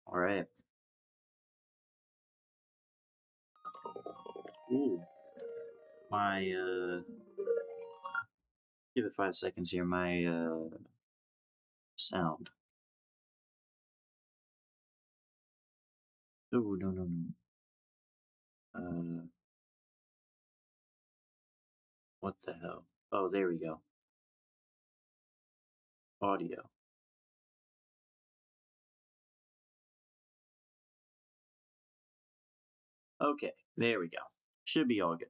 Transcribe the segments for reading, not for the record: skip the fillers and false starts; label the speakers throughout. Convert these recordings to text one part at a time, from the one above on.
Speaker 1: All right. Ooh. My, give it 5 seconds here. My, sound. Oh, no, no, no. What the hell? Oh, there we go. Audio. Okay, there we go. Should be all good.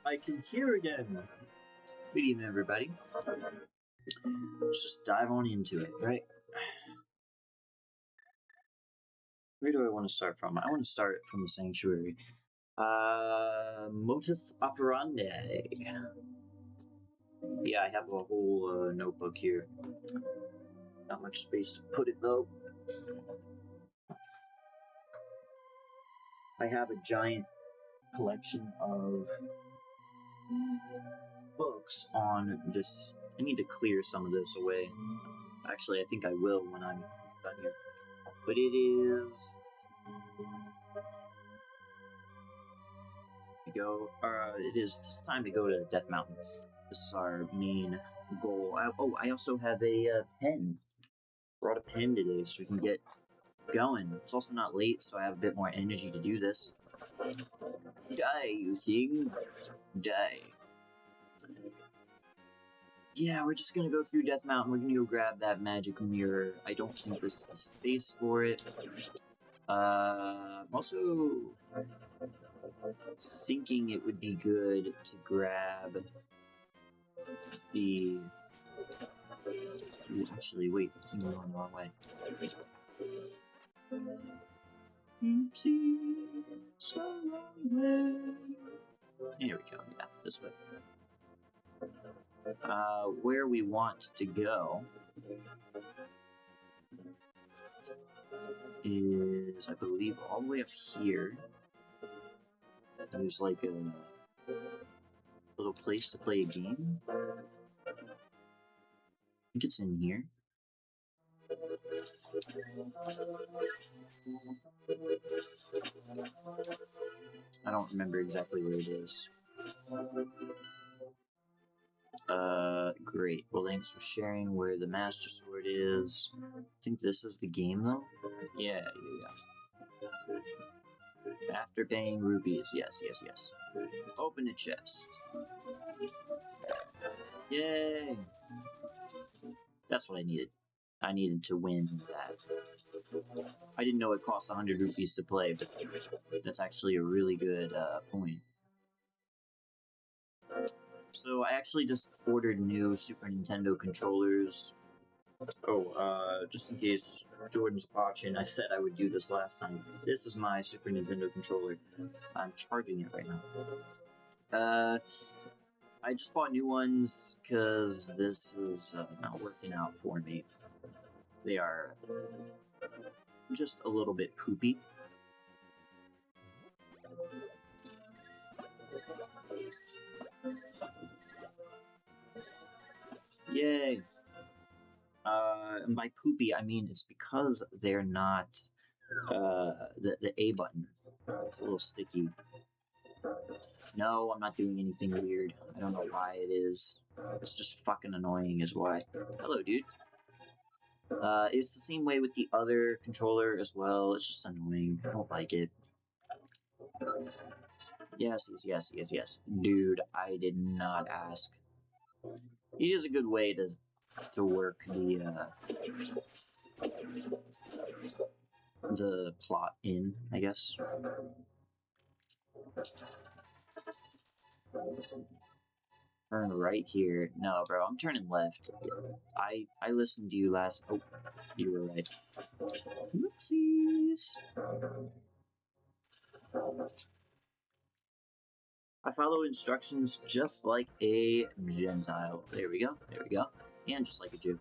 Speaker 1: I can hear again. Good evening, everybody. Let's just dive on into it, right? Where do I want to start from? I want to start from the sanctuary. Modus operandi. Yeah, I have a whole notebook here. Not much space to put it though. I have a giant collection of books on this. I need to clear some of this away. Actually, I think I will when I'm done here. But it is it is just time to go to Death Mountain. This is our main goal. I also have a pen. Brought a pen today so we can get going. It's also not late, so I have a bit more energy to do this. Die, you thing. Die. Yeah, we're just gonna go through Death Mountain. We're gonna go grab that magic mirror. I don't think this is the space for it. I'm also thinking it would be good to grab the... Actually, wait, I think I'm going the wrong way. Oopsie, wrong way. Here we go, yeah, this way. Where we want to go is, I believe, all the way up here. There's like a little place to play a game. I think it's in here. I don't remember exactly where it is. Great. Well, thanks for sharing where the Master Sword is. I think this is the game, though? Yeah. After paying rupees. Yes. Open a chest. Yay! That's what I needed. I needed to win that. I didn't know it cost 100 rupees to play, but that's actually a really good point. So I actually just ordered new Super Nintendo controllers. Oh, just in case Jordan's watching, I said I would do this last time. This is my Super Nintendo controller. I'm charging it right now. I just bought new ones because this is not working out for me. They are just a little bit poopy. Yay! And by poopy, I mean it's because they're not the A button. It's a little sticky. No, I'm not doing anything weird. I don't know why it is. It's just fucking annoying is why. Hello, dude. It's the same way with the other controller as well. It's just annoying. I don't like it. Yes. Dude, I did not ask. It is a good way to work the plot in, I guess. Turn right here. No, bro, I'm turning left. I listened to you last... Oh, you were right. Oopsies. I follow instructions just like a Gentile. There we go. And just like a Jew.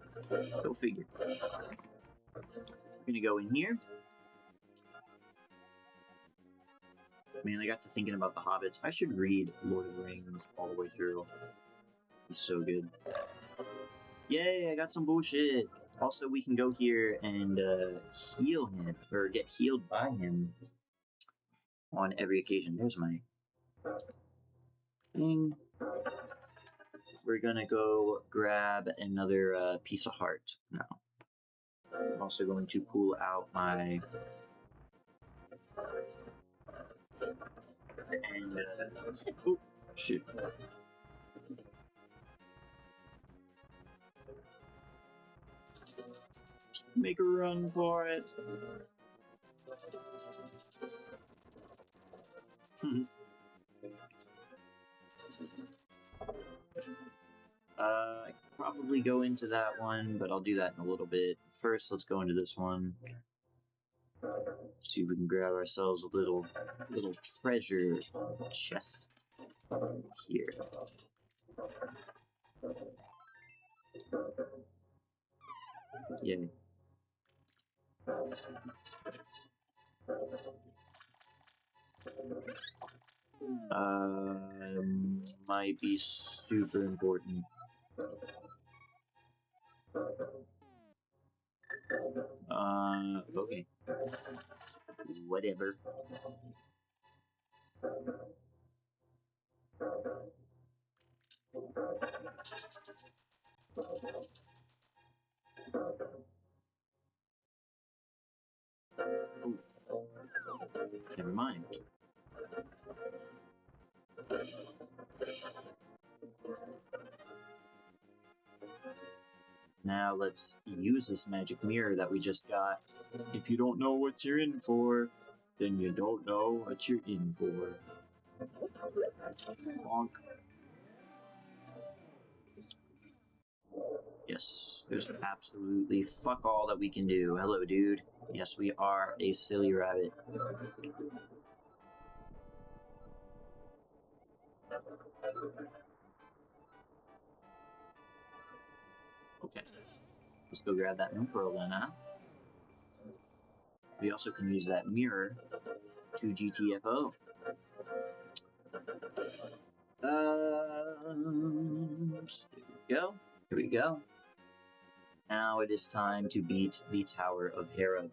Speaker 1: Go figure. We're gonna go in here. Man, I got to thinking about the Hobbits. I should read Lord of the Rings all the way through. It's so good. Yay, I got some bullshit. Also, we can go here and heal him, or get healed by him on every occasion. There's my thing. We're gonna go grab another piece of heart now. I'm also going to pull out my... And, oh, shoot. Make a run for it. I could probably go into that one, but I'll do that in a little bit. First, let's go into this one. See if we can grab ourselves a little treasure chest here. Yay. Might be super important. Okay. Whatever. Ooh. Never mind. Now let's use this magic mirror that we just got. If you don't know what you're in for, then you don't know what you're in for. Bonk. Yes, there's absolutely fuck all that we can do. Hello, dude. Yes, we are a silly rabbit. Okay. Let's go grab that moon pearl then, huh? We also can use that mirror to GTFO. There we go. Here we go. Now it is time to beat the Tower of Hera.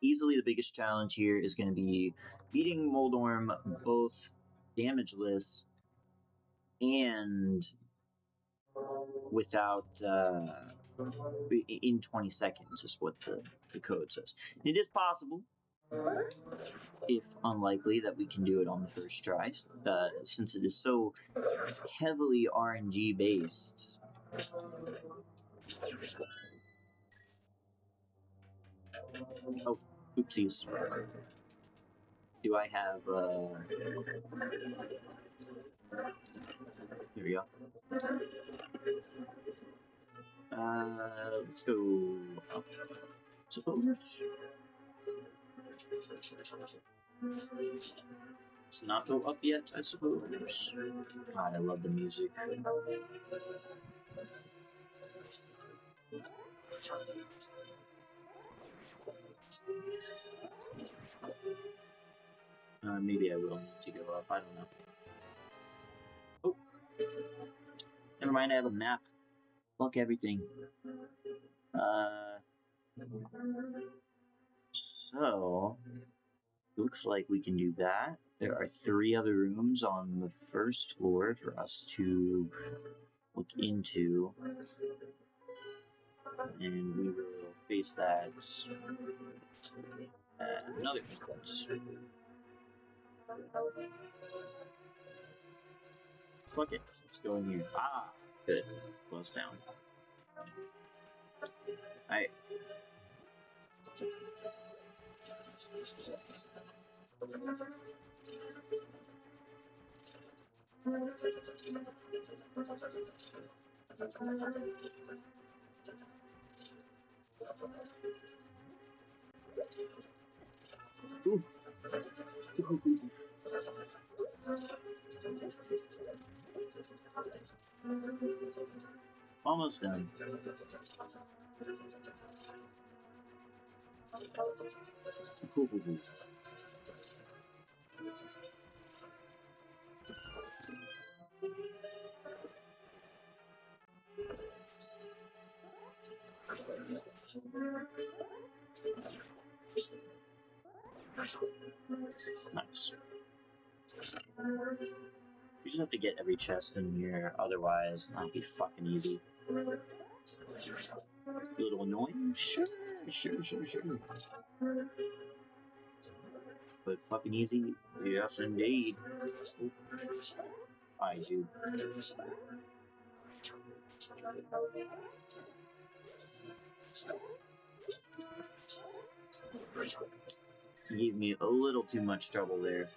Speaker 1: Easily the biggest challenge here is going to be beating Moldorm both damageless and without in 20 seconds is what the code says. It is possible, if unlikely, that we can do it on the first try, since it is so heavily RNG based. Oh, oopsies. Do I have, here we go. Let's go up, suppose. Let's not go up yet, I suppose. God, I love the music. Maybe I will need to go up, I don't know. Oh! Never mind, I have a map. Fuck everything. So... looks like we can do that. There are 3 other rooms on the first floor for us to look into. And we will face that at another entrance. Fuck it, let's go in here. Ah, good. Close down. Alright. Ooh. Almost done. Nice. You just have to get every chest in here, otherwise that'll be fucking easy. A little annoying? Sure. But fucking easy? Yes, indeed. I do. You gave me a little too much trouble there.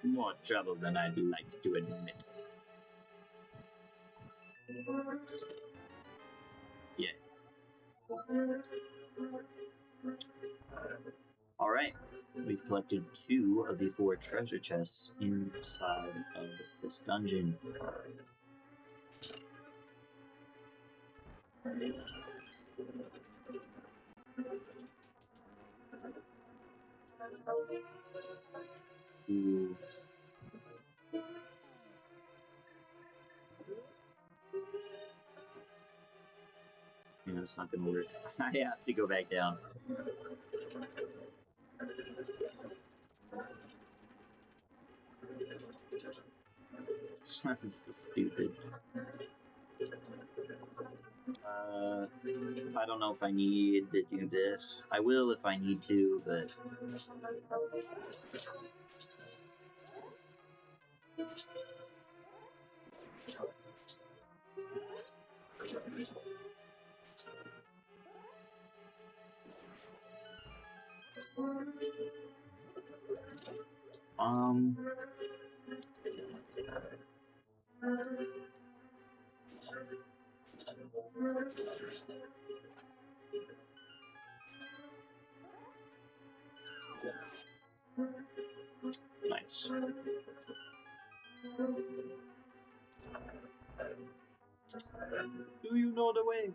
Speaker 1: More trouble than I'd like to admit. Yeah. Alright. We've collected 2 of the 4 treasure chests inside of this dungeon. Ooh. Yeah, it's not gonna work. I have to go back down. That's so stupid. I don't know if I need to do this. I will if I need to, but... Nice. Do you know the way?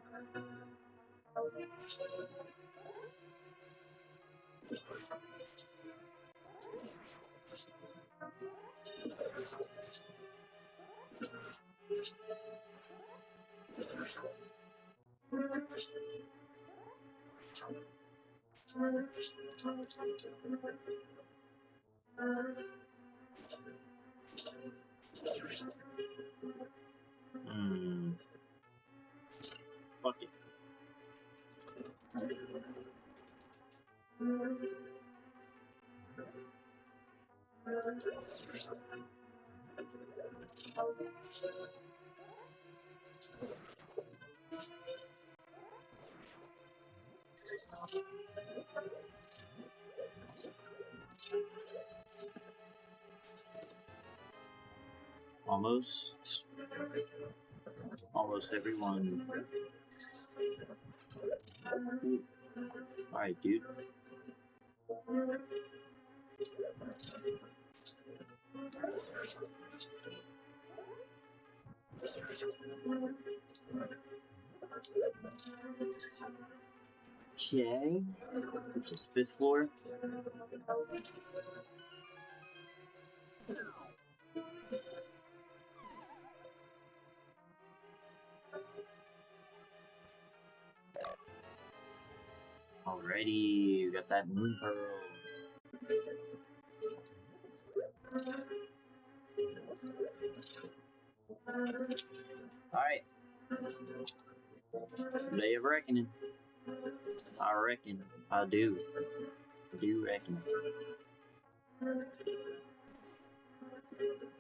Speaker 1: Fuck it. Almost everyone. Alright, dude. Okay. This is 5th floor. Alrighty, you got that moon pearl. Alright. Day of reckoning. I reckon. I do. I do reckon.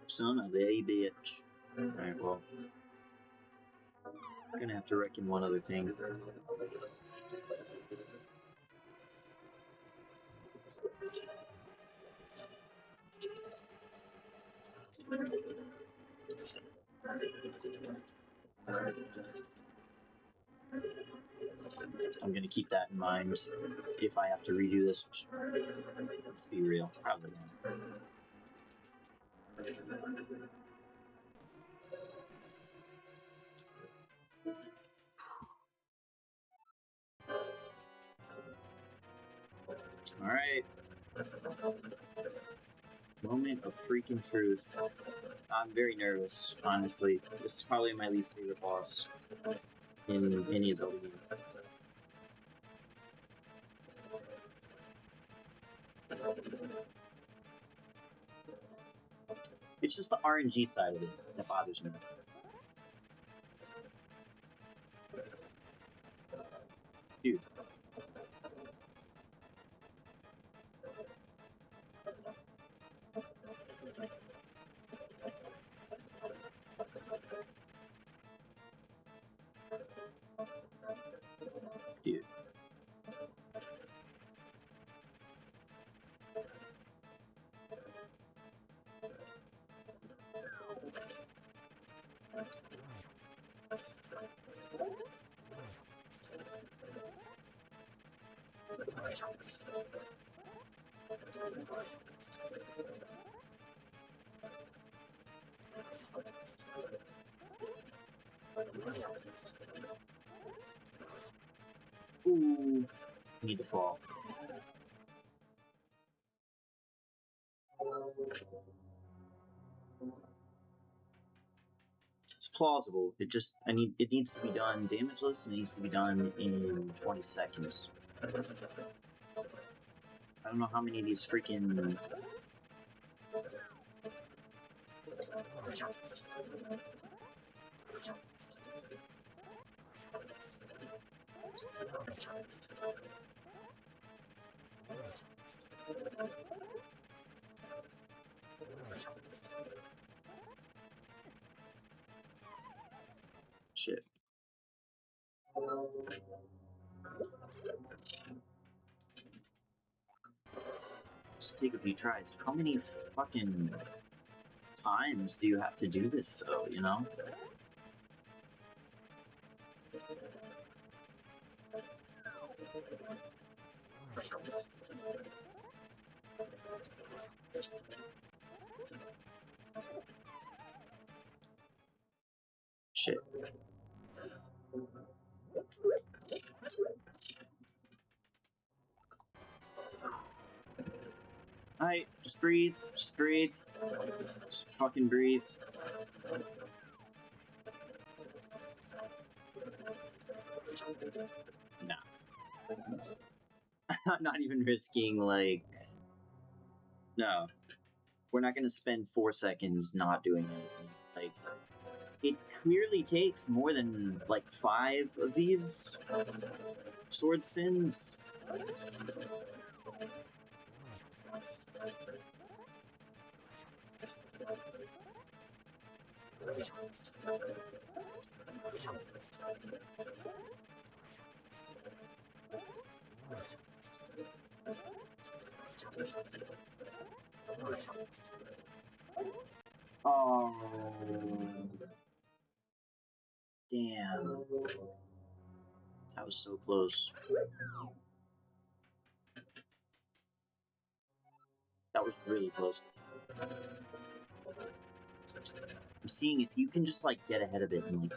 Speaker 1: Son of a bitch. Alright, well. I'm gonna have to reckon one other thing. I'm gonna keep that in mind if I have to redo this. Let's be real, probably not. Alright. Moment of freaking truth. I'm very nervous, honestly. This is probably my least favorite boss in any Zelda game. It's just the RNG side of it that bothers me. Dude. Dude. Ooh, need to fall. It's plausible. It needs to be done damageless, and it needs to be done in 20 seconds. I don't know how many of these freaking... Shit. Just take a few tries. How many fucking times do you have to do this, though, you know? Shit. Alright, just breathe. Just breathe. Just fucking breathe. Nah. I'm not even risking, like... No. We're not gonna spend 4 seconds not doing anything. Like, it clearly takes more than, like, 5 of these sword spins. Oh. Damn. That was so close. That was really close. I'm seeing if you can just, like, get ahead of it and, like,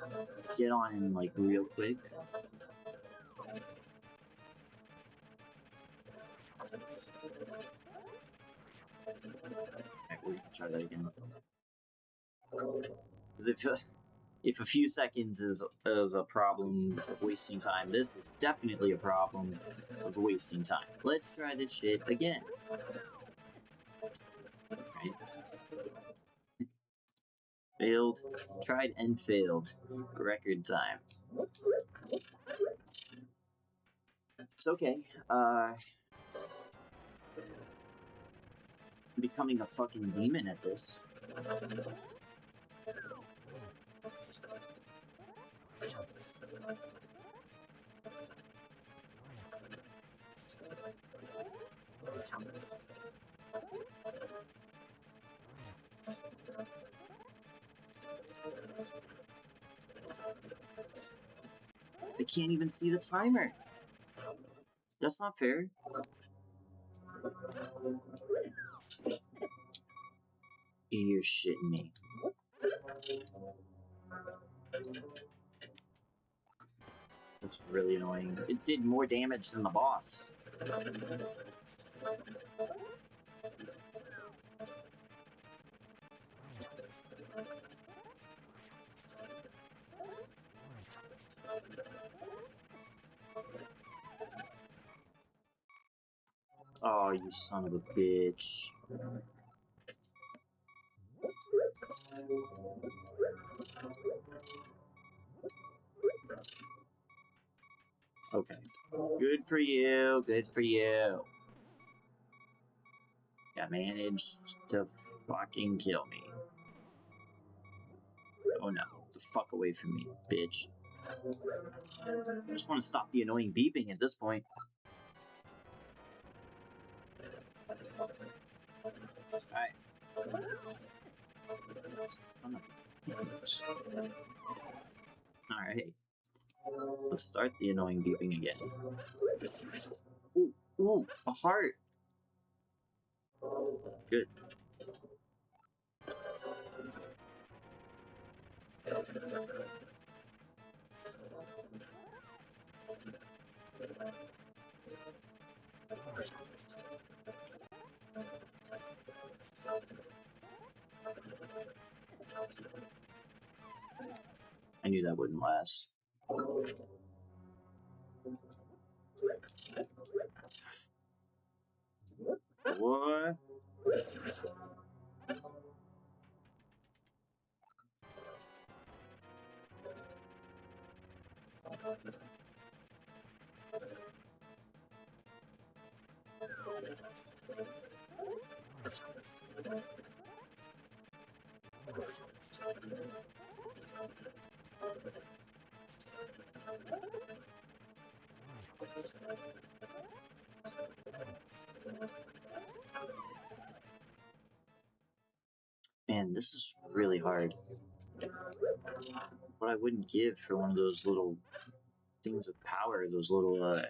Speaker 1: get on him, like, real quick. Alright, we're gonna try that again. Because if a few seconds is a problem of wasting time, this is definitely a problem of wasting time. Let's try this shit again. Right. Failed. Tried and failed. Record time. It's okay. Becoming a fucking demon at this. I can't even see the timer. That's not fair. You're shitting me. That's really annoying. It did more damage than the boss. Oh, Oh, you son of a bitch. Okay. Good for you. Good for you. You managed to fucking kill me. Oh no. Get the fuck away from me, bitch. I just want to stop the annoying beeping at this point. Alright. Son of a bitch. Alright. Let's start the annoying beeping again. Ooh, ooh, a heart! Good. I knew that wouldn't last. What? Man, this is really hard. What I wouldn't give for one of those little things of power, those little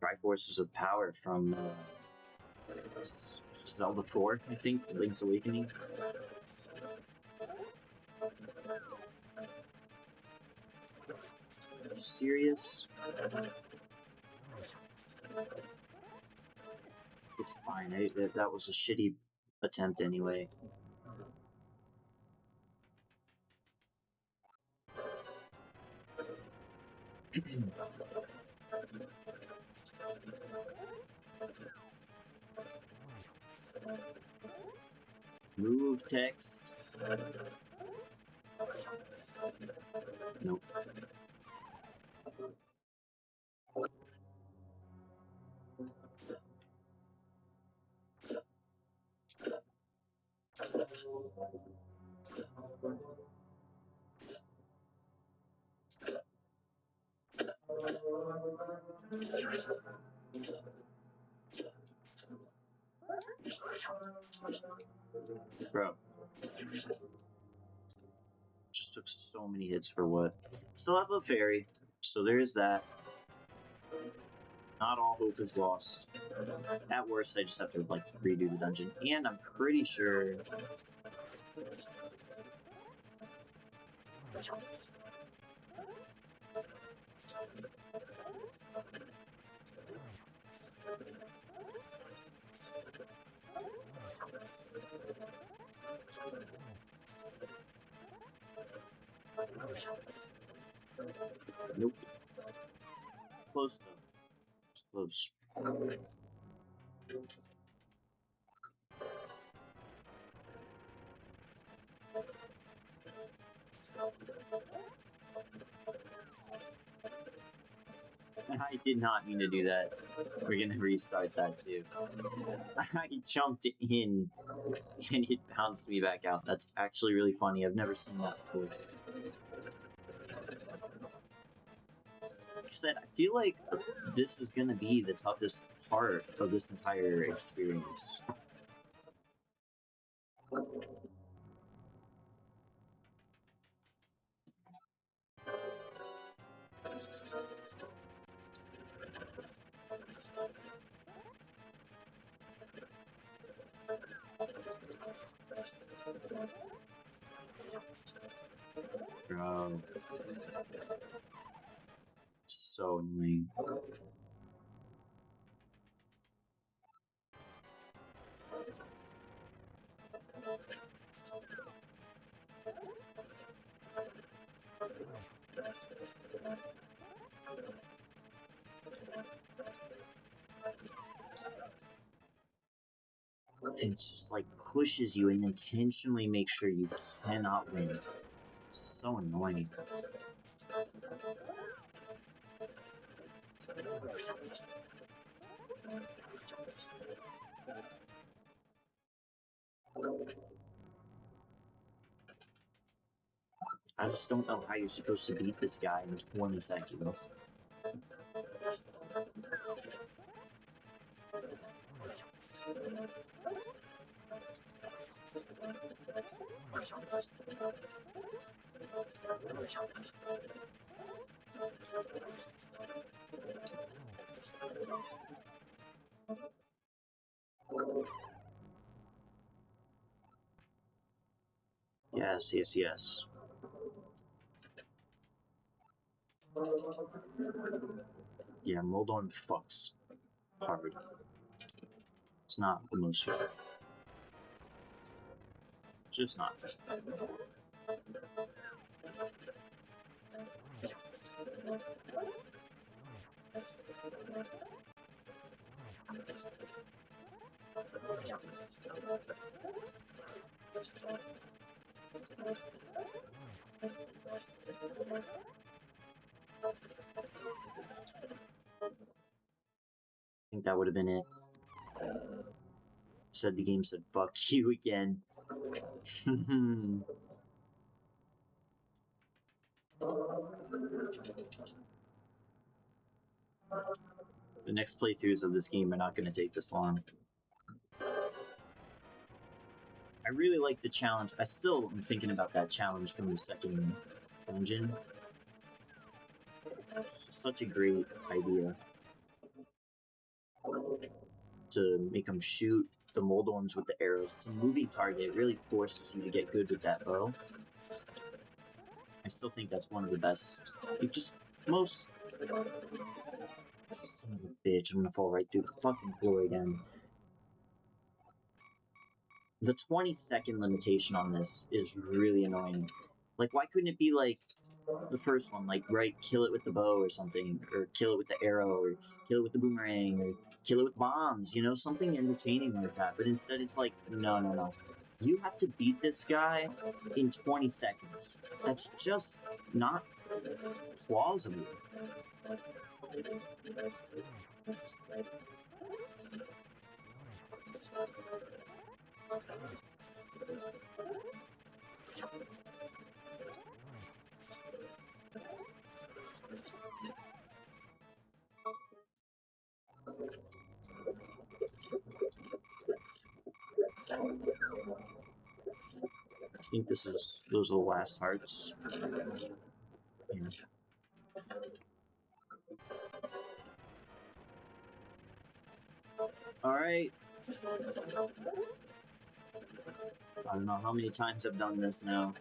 Speaker 1: Triforces of Power from Zelda 4, I think, Link's Awakening. Are you serious? It's fine. That was a shitty attempt anyway. Move text. Nope. Bro. Just took so many hits for what? Still have a fairy, so there is that. Not all hope is lost. At worst, I just have to like redo the dungeon, and I'm pretty sure. Nope. Close though. It's close. I did not mean to do that. We're gonna restart that too. I jumped in and it bounced me back out. That's actually really funny. I've never seen that before. Like I said, I feel like this is gonna be the toughest part of this entire experience. Bro. So annoying. And it's just like pushes you and intentionally makes sure you cannot win. It's so annoying. I just don't know how you're supposed to beat this guy in 20 seconds. Yes, yes, yes. Yeah, Moldon fucks hard. It's not the most fair. It's just not. I think that would have been it. Said the game said fuck you again. The next playthroughs of this game are not going to take this long. I really like the challenge. I still am thinking about that challenge from the second dungeon. It's such a great idea to make them shoot the Moldorms with the arrows. It's a moving target. It really forces you to get good with that bow. I still think that's one of the best. It just most. Son of a bitch! I'm gonna fall right through the fucking floor again. The 20-second limitation on this is really annoying. Like, why couldn't it be like the first one, like, right, kill it with the bow or something, or kill it with the arrow, or kill it with the boomerang, or kill it with bombs, you know, something entertaining like that. But instead it's like, no, no, no. You have to beat this guy in 20 seconds. That's just not plausible. I think those are the last hearts. Yeah. Alright. I don't know how many times I've done this now.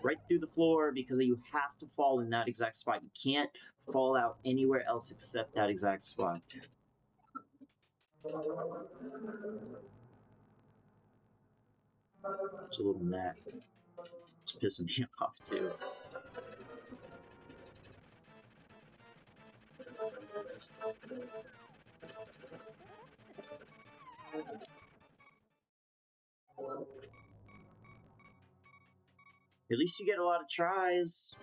Speaker 1: Right through the floor because you have to fall in that exact spot. You can't fall out anywhere else except that exact spot. It's a little gnat. It's pissing me off too. At least you get a lot of tries.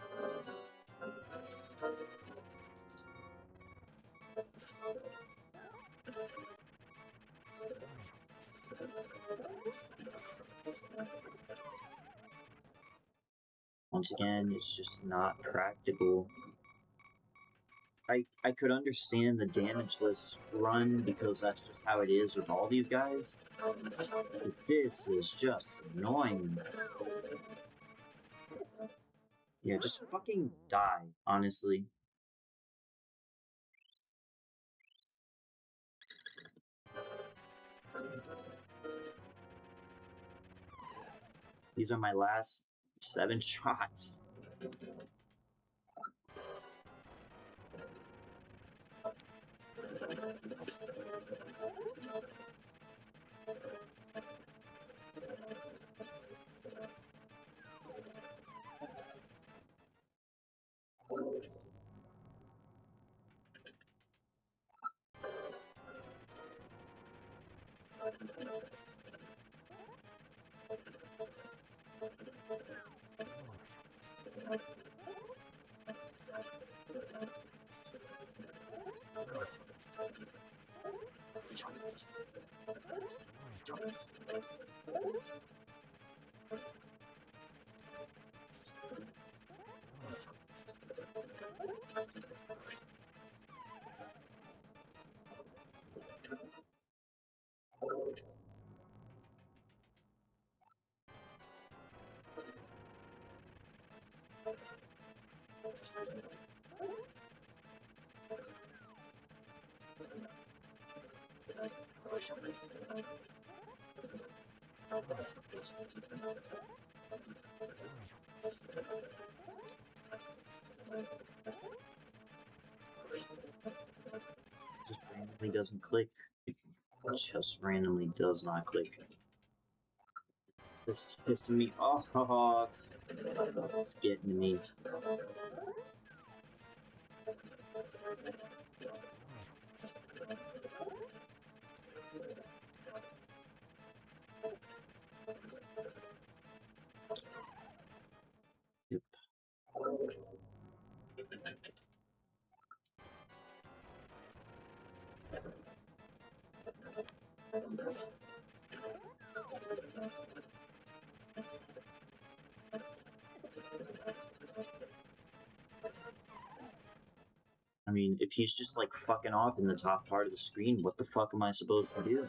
Speaker 1: Once again, it's just not practical. I could understand the damageless run because that's just how it is with all these guys. But this is just annoying. Yeah, just fucking die, honestly. These are my last 7 shots. Just randomly doesn't click. It just randomly does not click. This is pissing me off. It's getting to me. Yep. I mean, if he's just like fucking off in the top part of the screen, what the fuck am I supposed to do?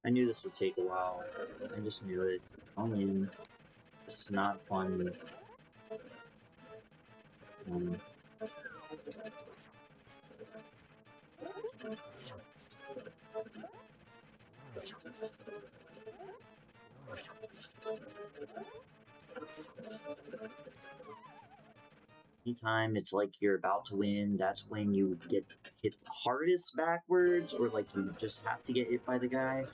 Speaker 1: I knew this would take a while. I just knew it. Come in. This is not fun. Anytime it's like you're about to win, that's when you get hit the hardest backwards, or like you just have to get hit by the guy.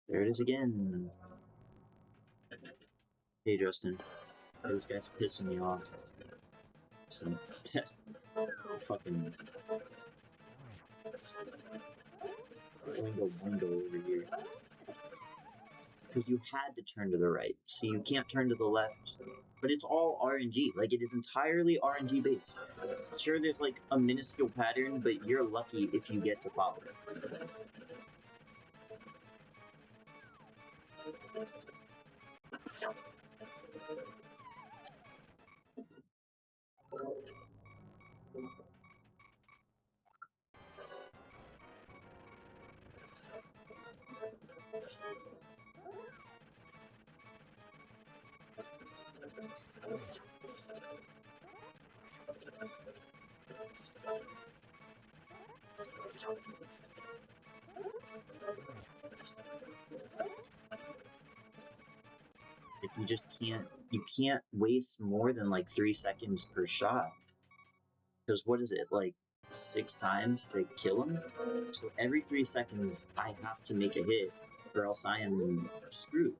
Speaker 1: There it is again. Hey Justin, this guy's pissing me off. Some fucking window over here. Because you had to turn to the right. See, you can't turn to the left. But it's all RNG. Like, it is entirely RNG based. Sure, there's like a minuscule pattern, but you're lucky if you get to follow it. Like, you just can't waste more than like 3 seconds per shot. Because what is it, like 6 times to kill him? So every 3 seconds I have to make a hit, or else I am screwed.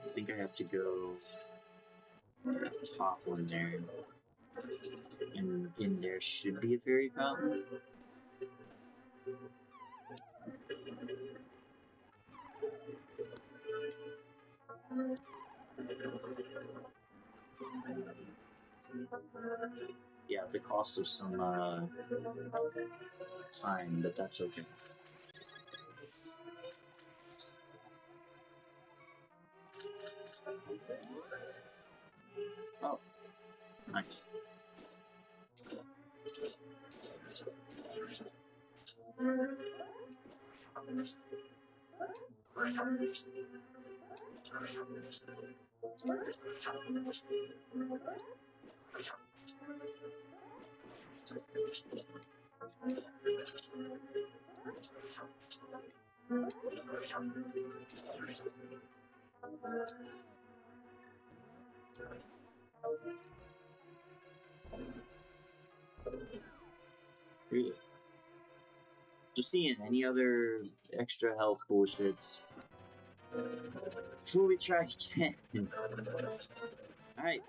Speaker 1: I think I have to go at the top one there. And in there should be a fairy fountain. Yeah, the cost of some time, but that's okay. Oh, nice. Really? Just seeing any other extra health bullshits before we try again. Alright.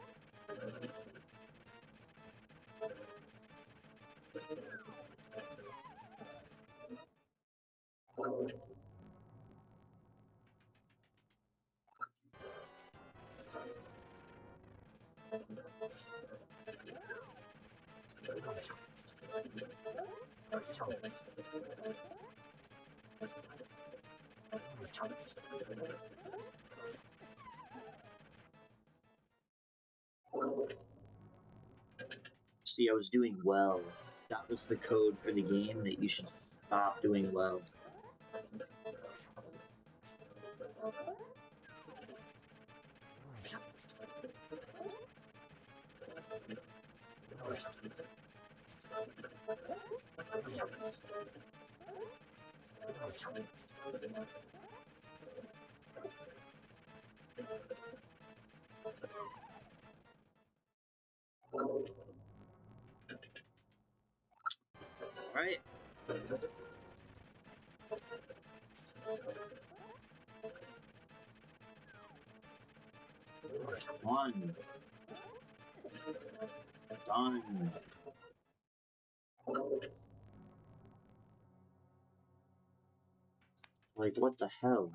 Speaker 1: See, I was doing well. That was the code for the game that you should stop doing well. Alright. One. Done. Like, what the hell?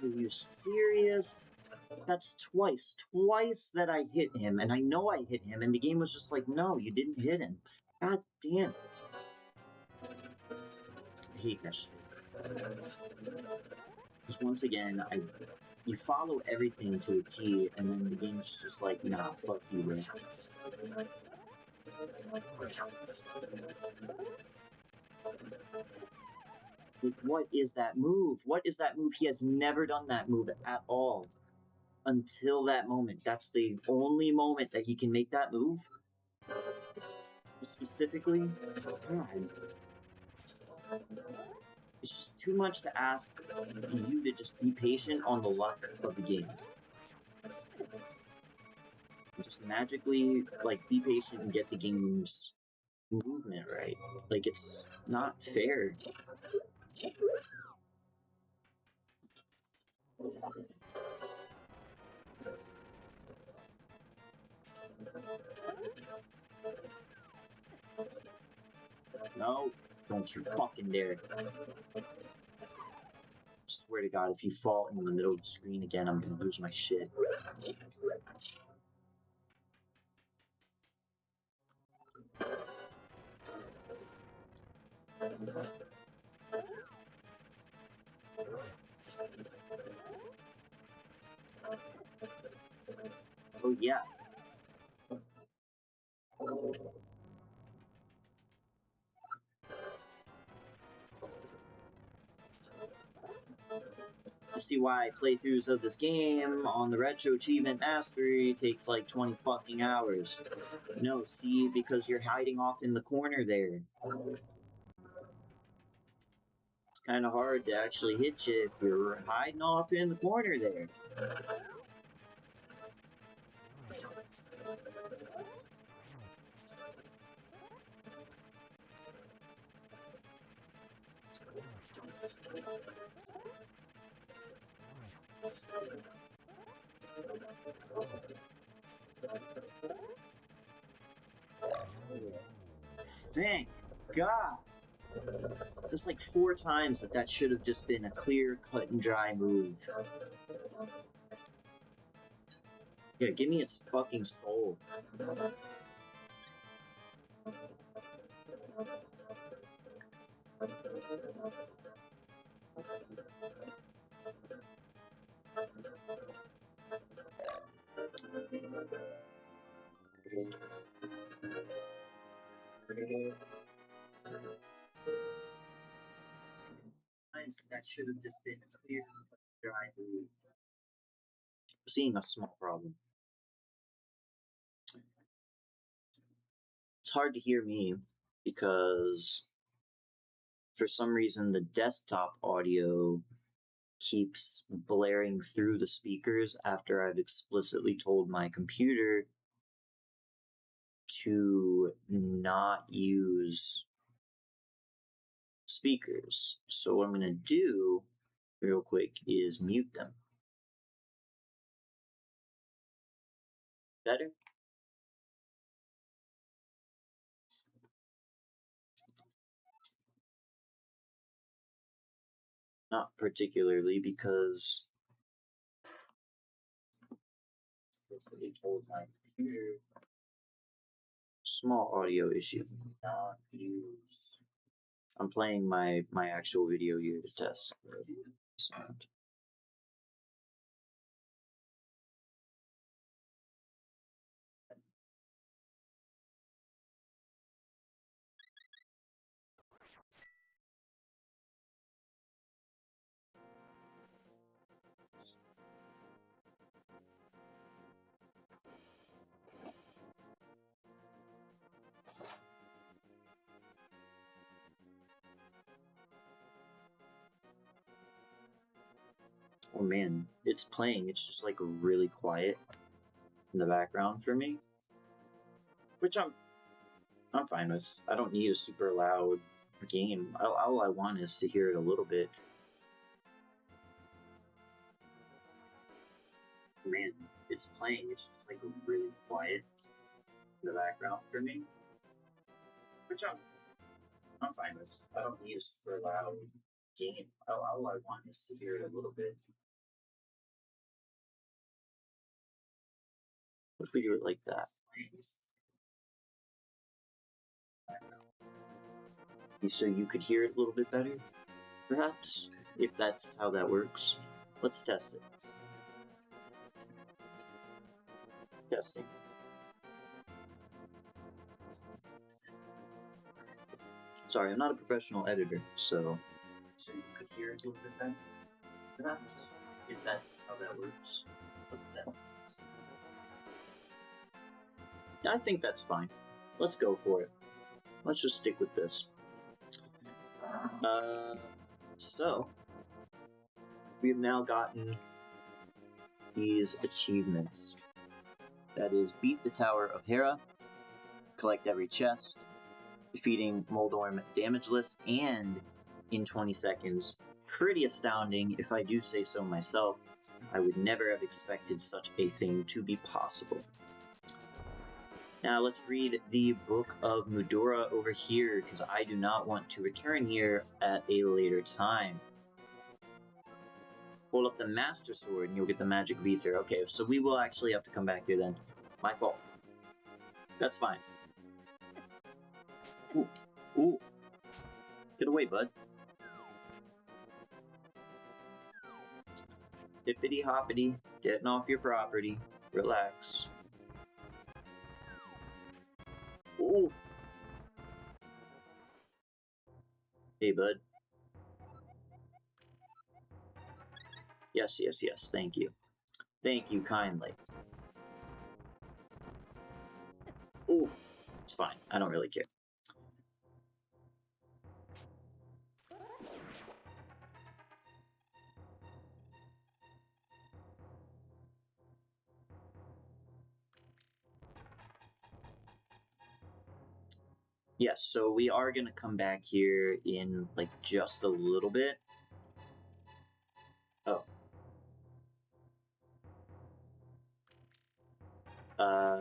Speaker 1: Are you serious? That's twice that I hit him, and I know I hit him, and the game was just like, no, you didn't hit him. God damn it. I hate that shit. Because once again, you follow everything to a T, and then the game's just like, nah, fuck you, man. Like, what is that move? What is that move? He has never done that move at all. Until that moment. That's the only moment that he can make that move. Specifically, God. It's just too much to ask you to just be patient on the luck of the game. Just magically, like, be patient and get the game's movement right. Like, it's not fair. No, don't you fucking dare. Swear to God, if you fall in the middle of the screen again, I'm gonna lose my shit. Oh yeah. You see why playthroughs of this game on the Retro Achievement Mastery takes like 20 fucking hours. No, see, because you're hiding off in the corner there. It's kind of hard to actually hit you if you're hiding off in the corner there. Thank God. There's like 4 times that should have just been a clear, cut and dry move. Yeah, give me its fucking soul. That should have just been a clear, dry move. Seeing a small problem. It's hard to hear me because for some reason the desktop audio keeps blaring through the speakers after I've explicitly told my computer to not use speakers. So what I'm going to do real quick is mute them. Better? Not particularly, because explicitly told my computer small audio issue. Not use. I'm playing my actual video here to test sound. Oh man, it's playing. It's just like really quiet in the background for me, which I'm fine with. I don't need a super loud game. All I want is to hear it a little bit. Man, it's playing. It's just like really quiet in the background for me, which I'm fine with. I don't need a super loud game. All I want is to hear it a little bit. What if we do it like that? So you could hear it a little bit better, perhaps, if that's how that works. Let's test it. Testing. Sorry, I'm not a professional editor, so you could hear it a little bit better, perhaps, if that's how that works. Let's test it. I think that's fine. Let's go for it. Let's just stick with this. So we've now gotten these achievements. That is, beat the Tower of Hera, collect every chest, defeating Moldorm damageless, and in 20 seconds. Pretty astounding, if I do say so myself. I would never have expected such a thing to be possible. Now let's read the Book of Mudora over here, because I do not want to return here at a later time. Pull up the Master Sword and you'll get the Magic of Ether. Okay, so we will actually have to come back here then. My fault. That's fine. Ooh. Ooh. Get away, bud. Hippity hoppity. Getting off your property. Relax. Ooh. Hey, bud. Yes, yes, yes. Thank you. Thank you kindly. Ooh. It's fine. I don't really care. Yes, so we are going to come back here in, like, just a little bit. Oh. I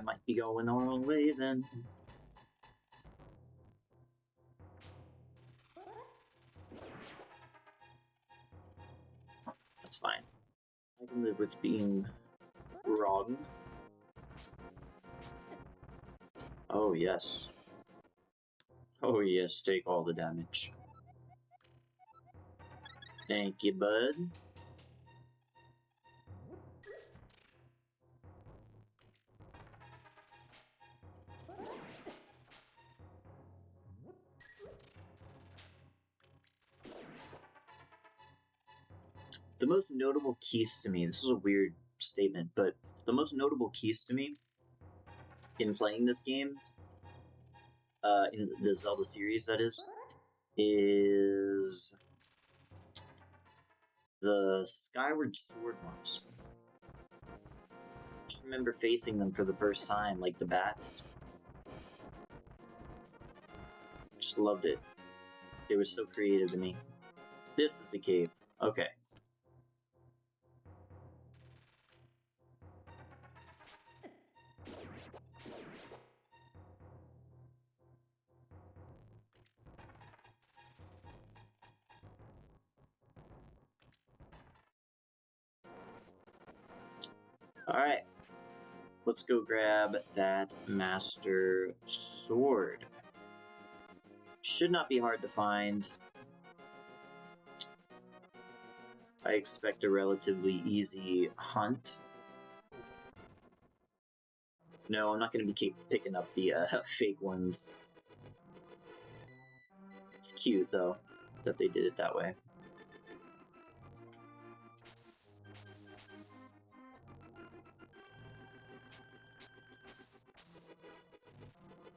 Speaker 1: might be going the wrong way then. That's fine. I can live with being wrong. Oh, yes. Oh, yes, take all the damage. Thank you, bud. The most notable keys to me, this is a weird statement, but the most notable keys to me in playing this game, in the Zelda series, that is the Skyward Sword ones. Just remember facing them for the first time, like the bats. Just loved it. It was so creative to me. This is the cave. Okay. Alright. Let's go grab that Master Sword. Should not be hard to find. I expect a relatively easy hunt. No, I'm not going to be picking up the fake ones. It's cute, though, that they did it that way.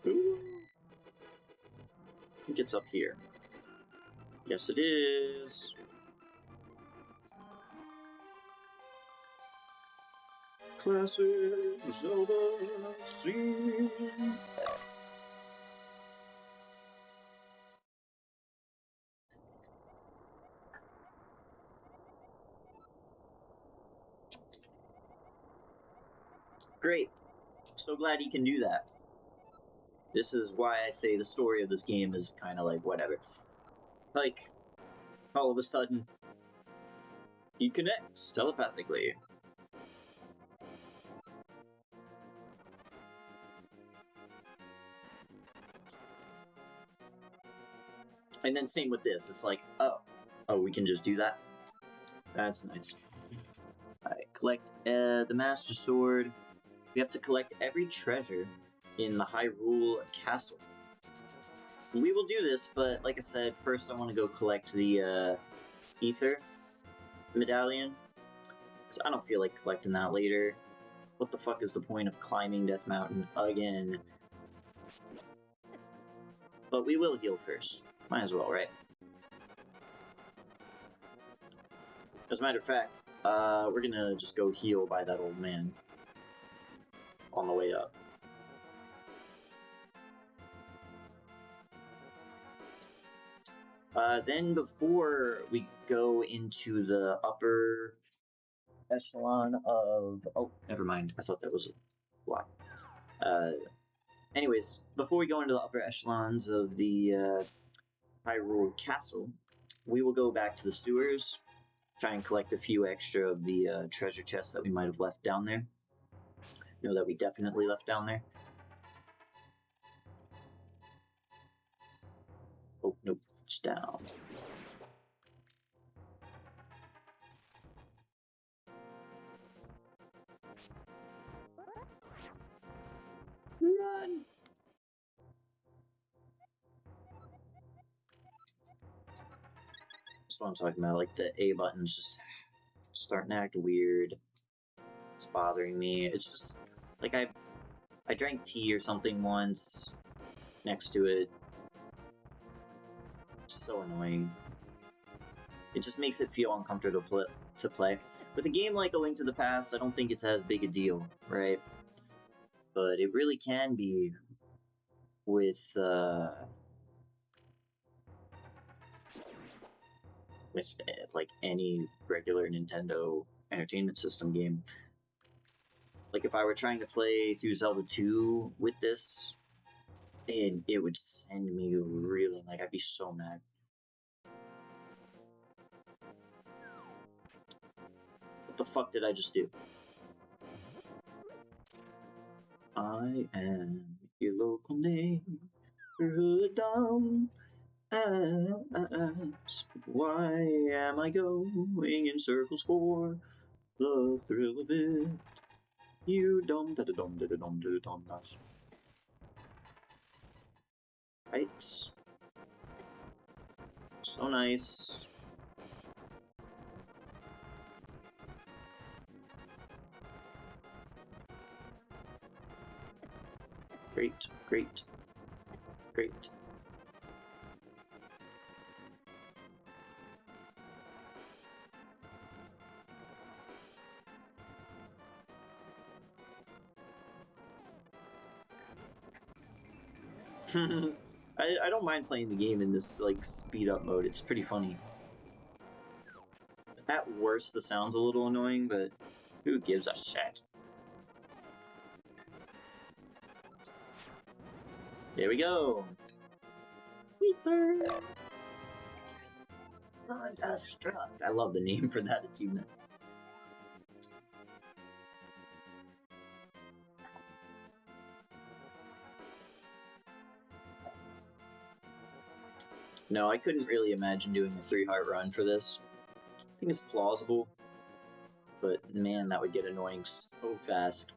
Speaker 1: Ooh. I think it's up here. Yes, it is. Classic Zelda scene. Great. So glad he can do that. This is why I say the story of this game is kind of like whatever. Like, all of a sudden, he connects telepathically. And then same with this. It's like, oh, we can just do that. That's nice. Alright, collect the Master Sword. We have to collect every treasure in the Hyrule Castle. We will do this, but like I said, first I want to go collect the Ether Medallion. Because I don't feel like collecting that later. What the fuck is the point of climbing Death Mountain again? But we will heal first. Might as well, right? As a matter of fact, we're gonna just go heal by that old man on the way up. Then before we go into the upper echelon of... Oh, never mind. I thought that was a block. Anyways, before we go into the upper echelons of the Hyrule Castle, we will go back to the sewers, try and collect a few extra of the treasure chests that we might have left down there. No, that we definitely left down there. Oh, nope, it's down. Run! That's what I'm talking about, like the A button's just starting to act weird. It's bothering me. It's just, like I drank tea or something once next to it. It's so annoying. It just makes it feel uncomfortable to play. With a game like A Link to the Past, I don't think it's as big a deal, right? But it really can be with like any regular Nintendo Entertainment System game. Like if I were trying to play through Zelda 2 with this, and it would send me reeling. Like I'd be so mad. What the fuck did I just do? I am your local neighborhood dumb ass. Why am I going in circles for the thrill of it? You dumb da da dum da da dum da da dum dash. Right. So nice. Great, great, great. I don't mind playing the game in this like speed up mode. It's pretty funny. At worst, the sound's a little annoying, but who gives a shit? There we go. Ether. Thunderstruck. I love the name for that achievement. No, I couldn't really imagine doing a 3-heart run for this. I think it's plausible, but man, that would get annoying so fast.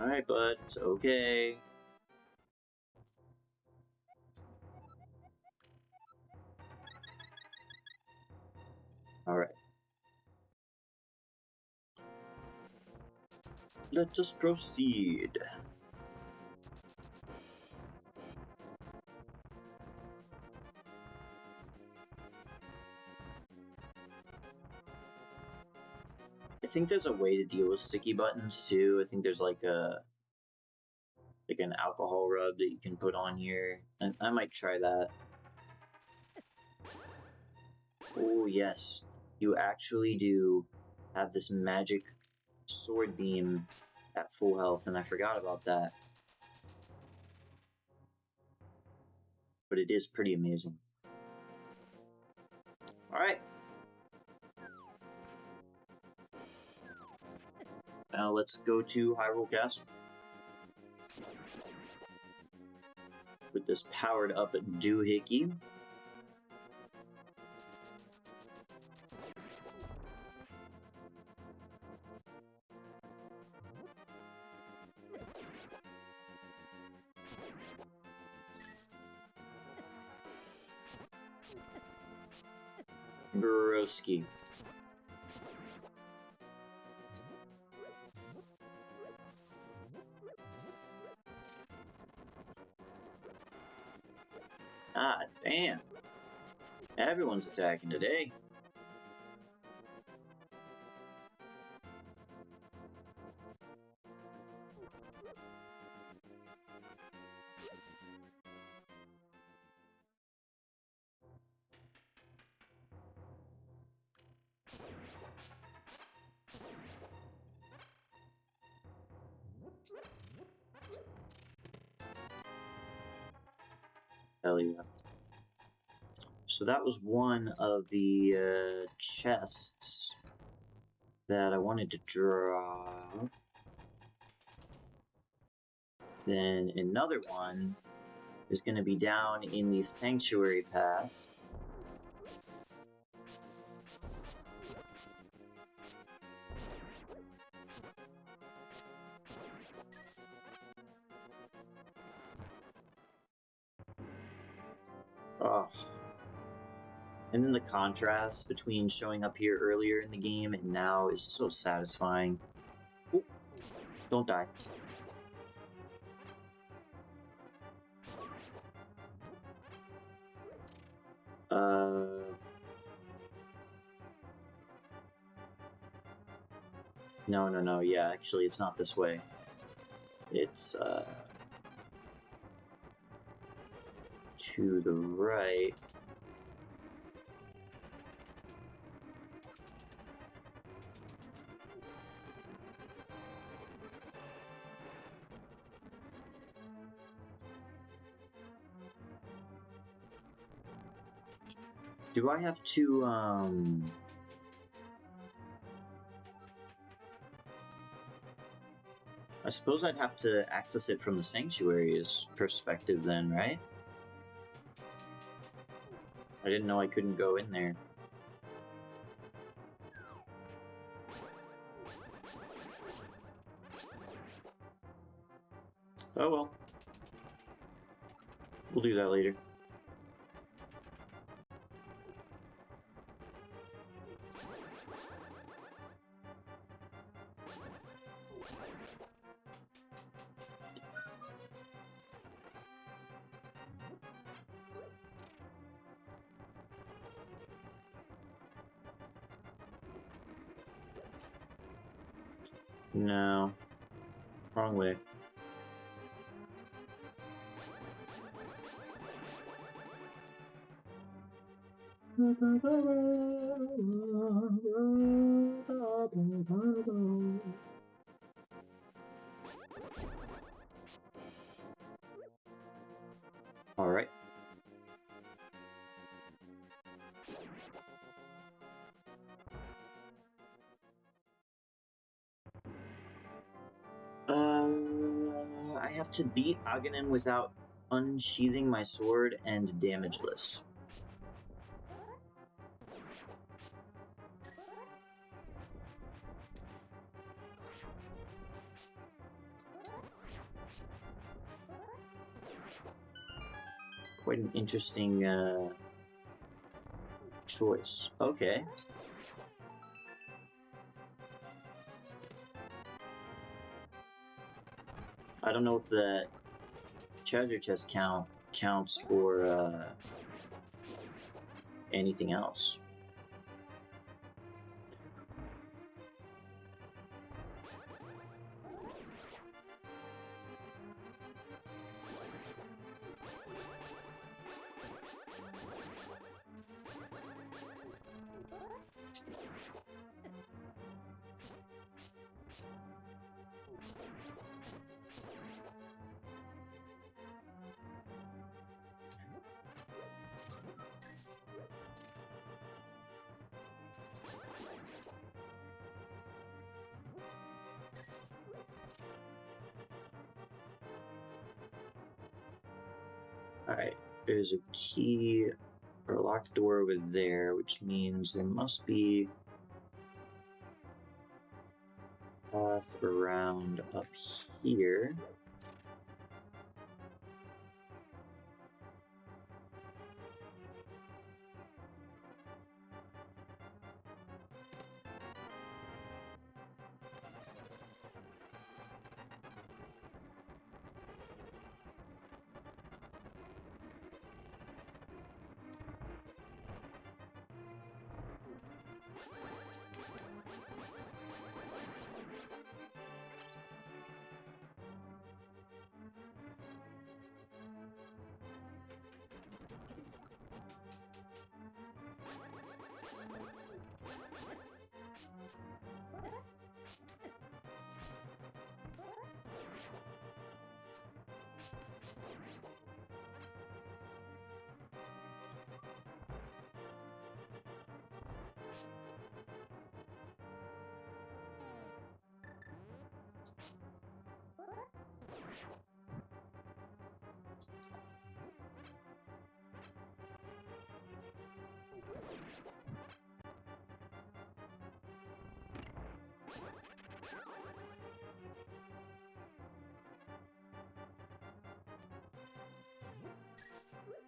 Speaker 1: Alright, bud, it's okay. Alright. Let us proceed. I think there's a way to deal with sticky buttons too. I think there's like an alcohol rub that you can put on here. And I might try that. Oh, yes. You actually do have this magic sword beam at full health, and I forgot about that. But it is pretty amazing. Alright. Now let's go to Hyrule Castle. With this powered up doohickey. Broski. Ah, damn. Everyone's attacking today. Hell yeah. So that was one of the chests that I wanted to draw. Then another one is going to be down in the sanctuary path. Oh. And then the contrast between showing up here earlier in the game and now is so satisfying. Ooh, don't die. No, yeah, actually it's not this way. It's, to the right. Do I have to, I suppose I'd have to access it from the sanctuary's perspective then, right? I didn't know I couldn't go in there. Oh well. We'll do that later. No. Wrong way. Alright. I have to beat Aghanim without unsheathing my sword and damageless. Quite an interesting choice. Okay. I don't know if the treasure chest counts for anything else. Alright, there's a key or a locked door over there, which means there must be a path around up here.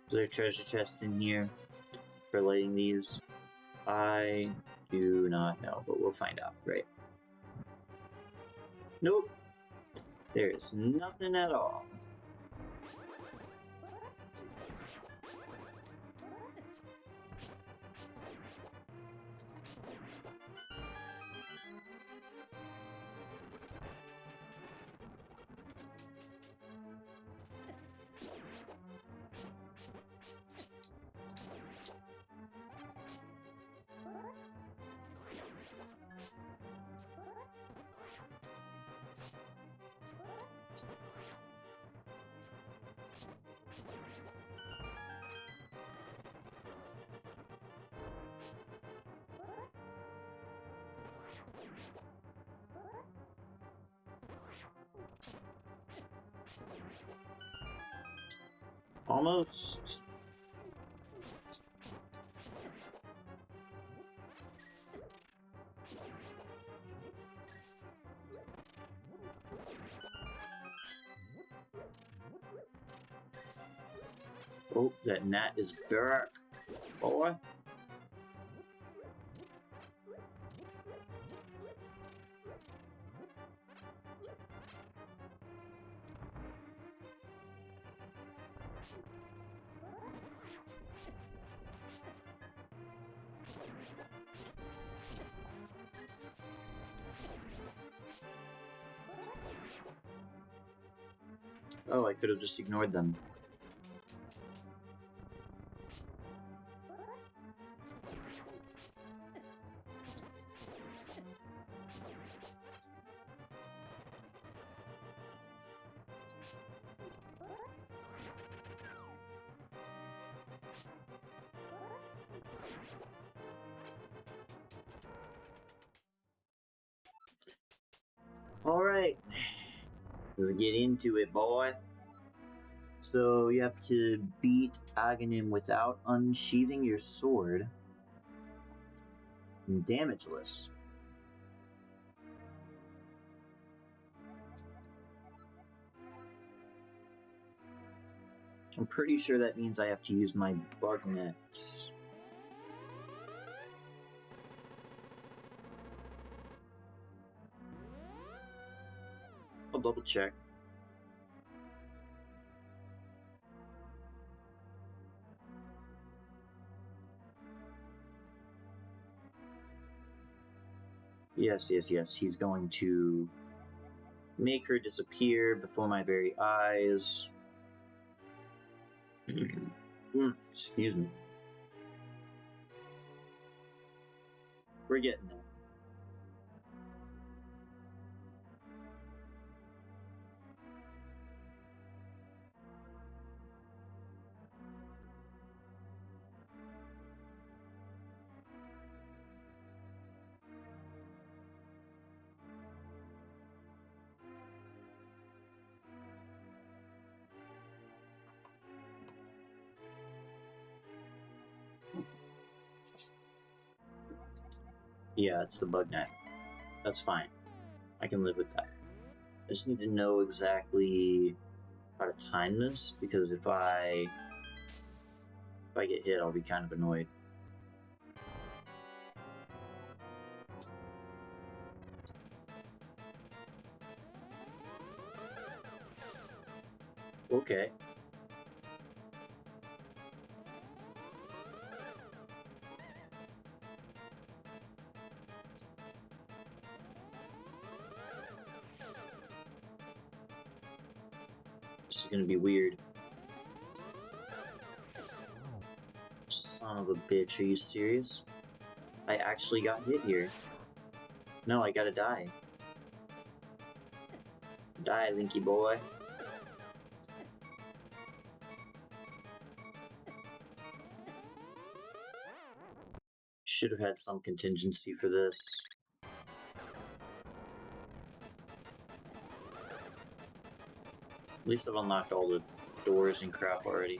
Speaker 1: Is there a treasure chest in here for lighting these? I do not know, but we'll find out, right? Nope. There's nothing at all. Almost. Oh, that gnat is back, boy. Oh, I could have just ignored them. Alright, let's get into it, boy. So you have to beat Aghanim without unsheathing your sword. And damageless. I'm pretty sure that means I have to use my bug nets. I'll double check. Yes, yes, yes. He's going to make her disappear before my very eyes. Excuse me. We're getting there. Yeah, it's the bug net. That's fine. I can live with that. I just need to know exactly how to time this, because if I get hit, I'll be kind of annoyed. Okay. This is gonna be weird. Son of a bitch, are you serious? I actually got hit here. No, I gotta die. Die, Linky boy. Should have had some contingency for this. At least I've unlocked all the doors and crap already.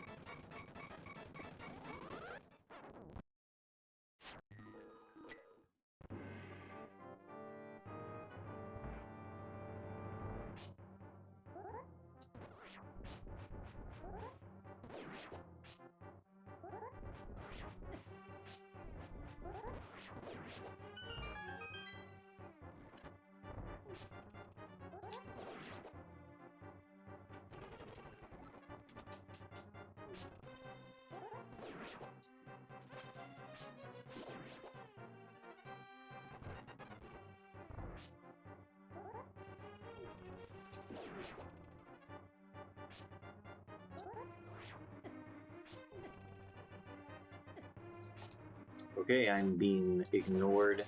Speaker 1: Okay, I'm being ignored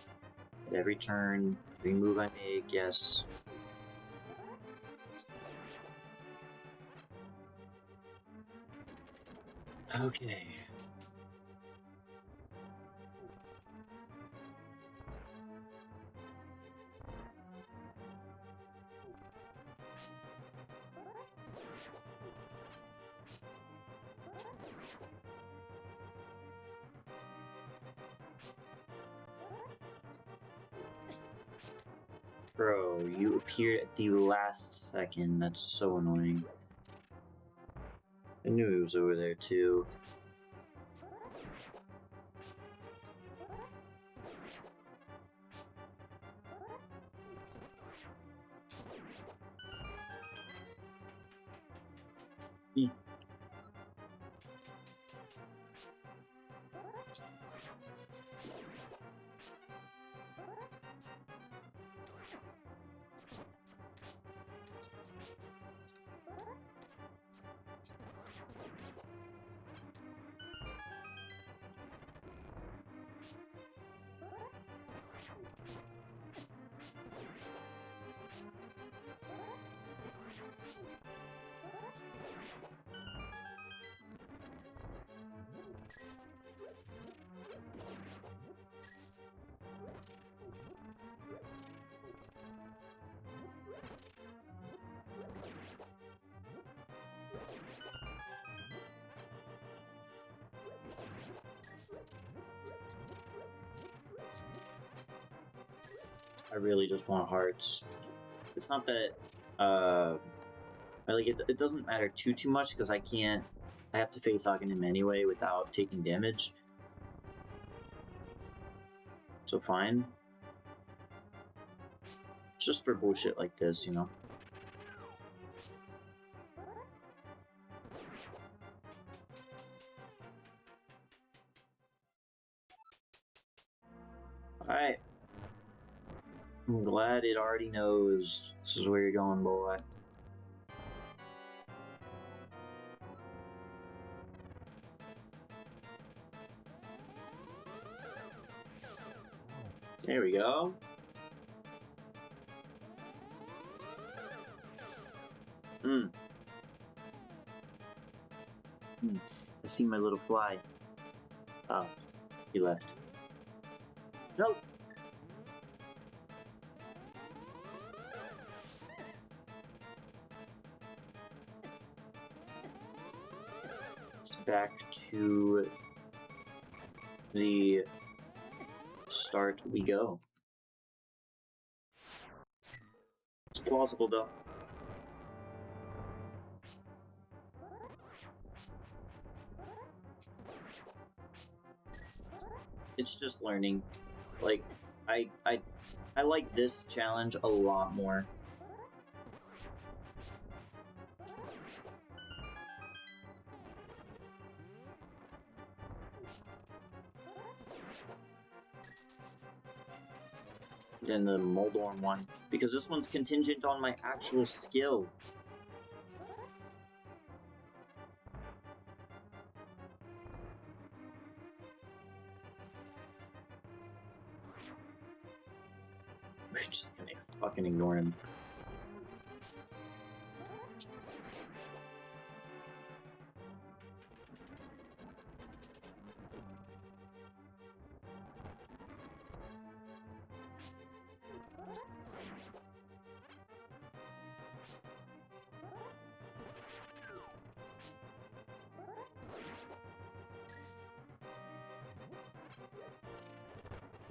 Speaker 1: at every turn, every move I make, yes. Okay. Bro, you appeared at the last second. That's so annoying. I knew he was over there too. Eek. I really just want hearts. It's not that, like it doesn't matter too much because I have to face him anyway without taking damage. So fine. Just for bullshit like this, you know. Alright. I'm glad it already knows this is where you're going, boy. There we go. I see my little fly. Oh, he left. Nope. It's back to the start we go. It's plausible though. It's just learning. Like, I like this challenge a lot more. Than the Moldorm one, because this one's contingent on my actual skill. We're just gonna fucking ignore him.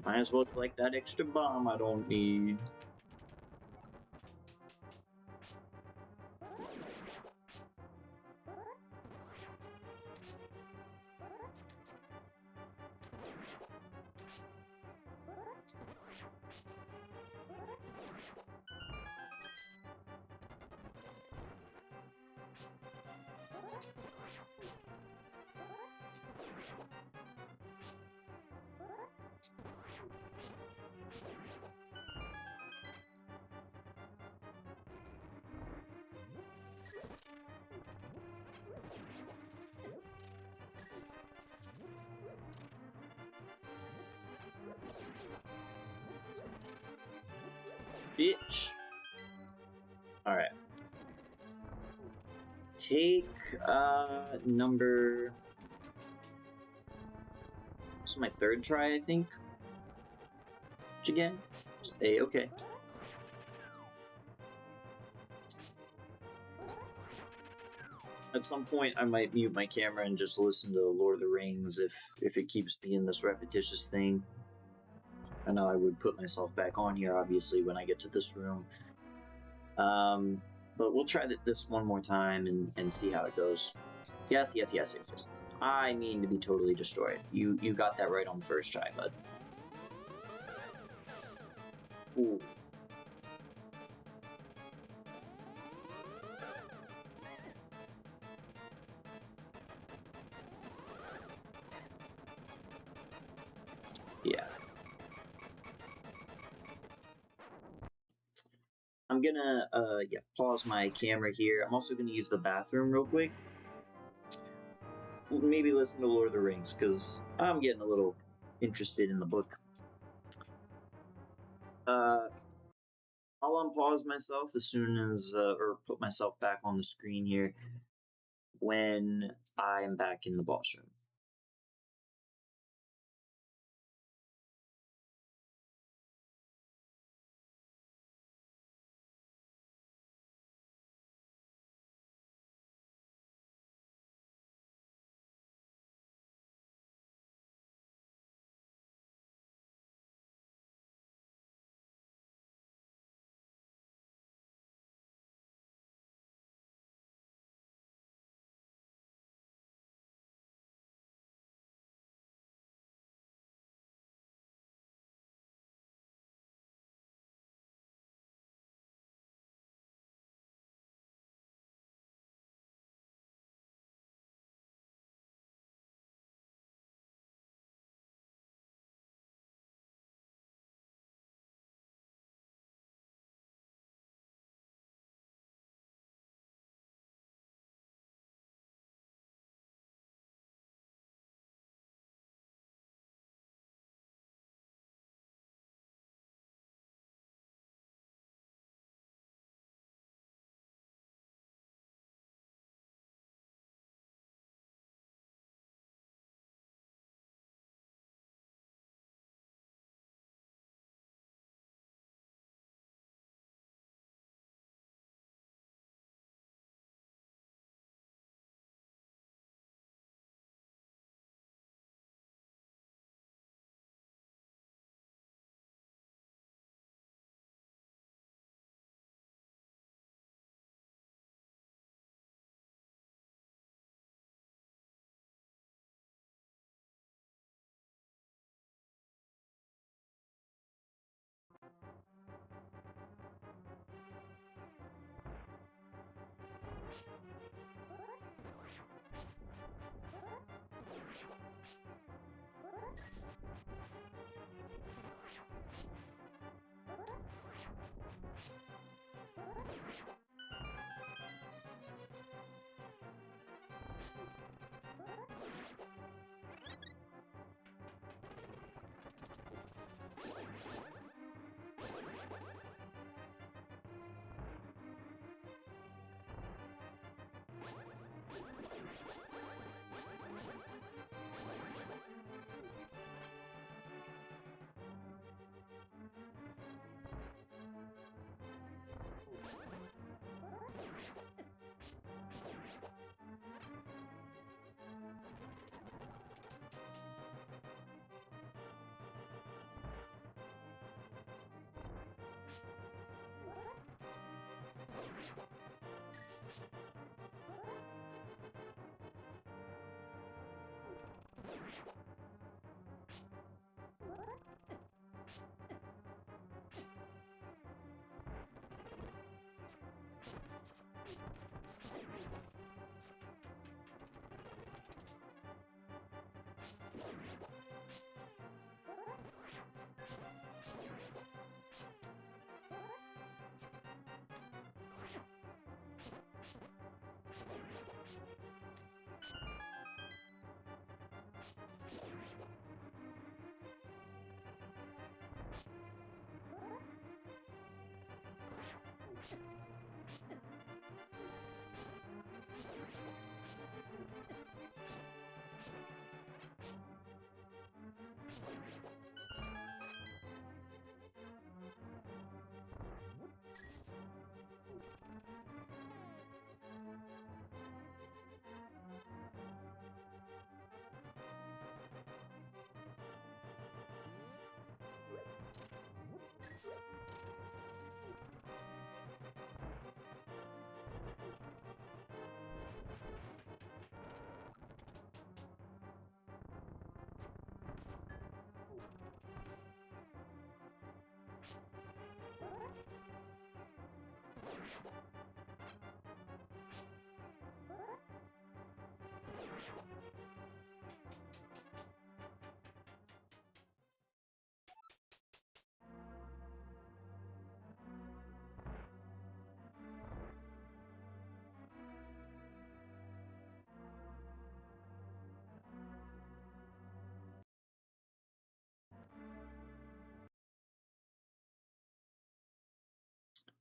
Speaker 1: Might as well collect that extra bomb I don't need. Bitch. Alright. Take, number... This is my third try, I think. Which again? A-okay. At some point, I might mute my camera and just listen to Lord of the Rings if it keeps being this repetitious thing. I know I would put myself back on here, obviously, when I get to this room. But we'll try this one more time and see how it goes. Yes. I mean to be totally destroyed. You got that right on the first try, bud. Ooh. Yeah. I'm gonna, pause my camera here. I'm also gonna use the bathroom real quick. Maybe listen to Lord of the Rings, because I'm getting a little interested in the book. I'll unpause myself as soon as, or put myself back on the screen here when I'm back in the boss room.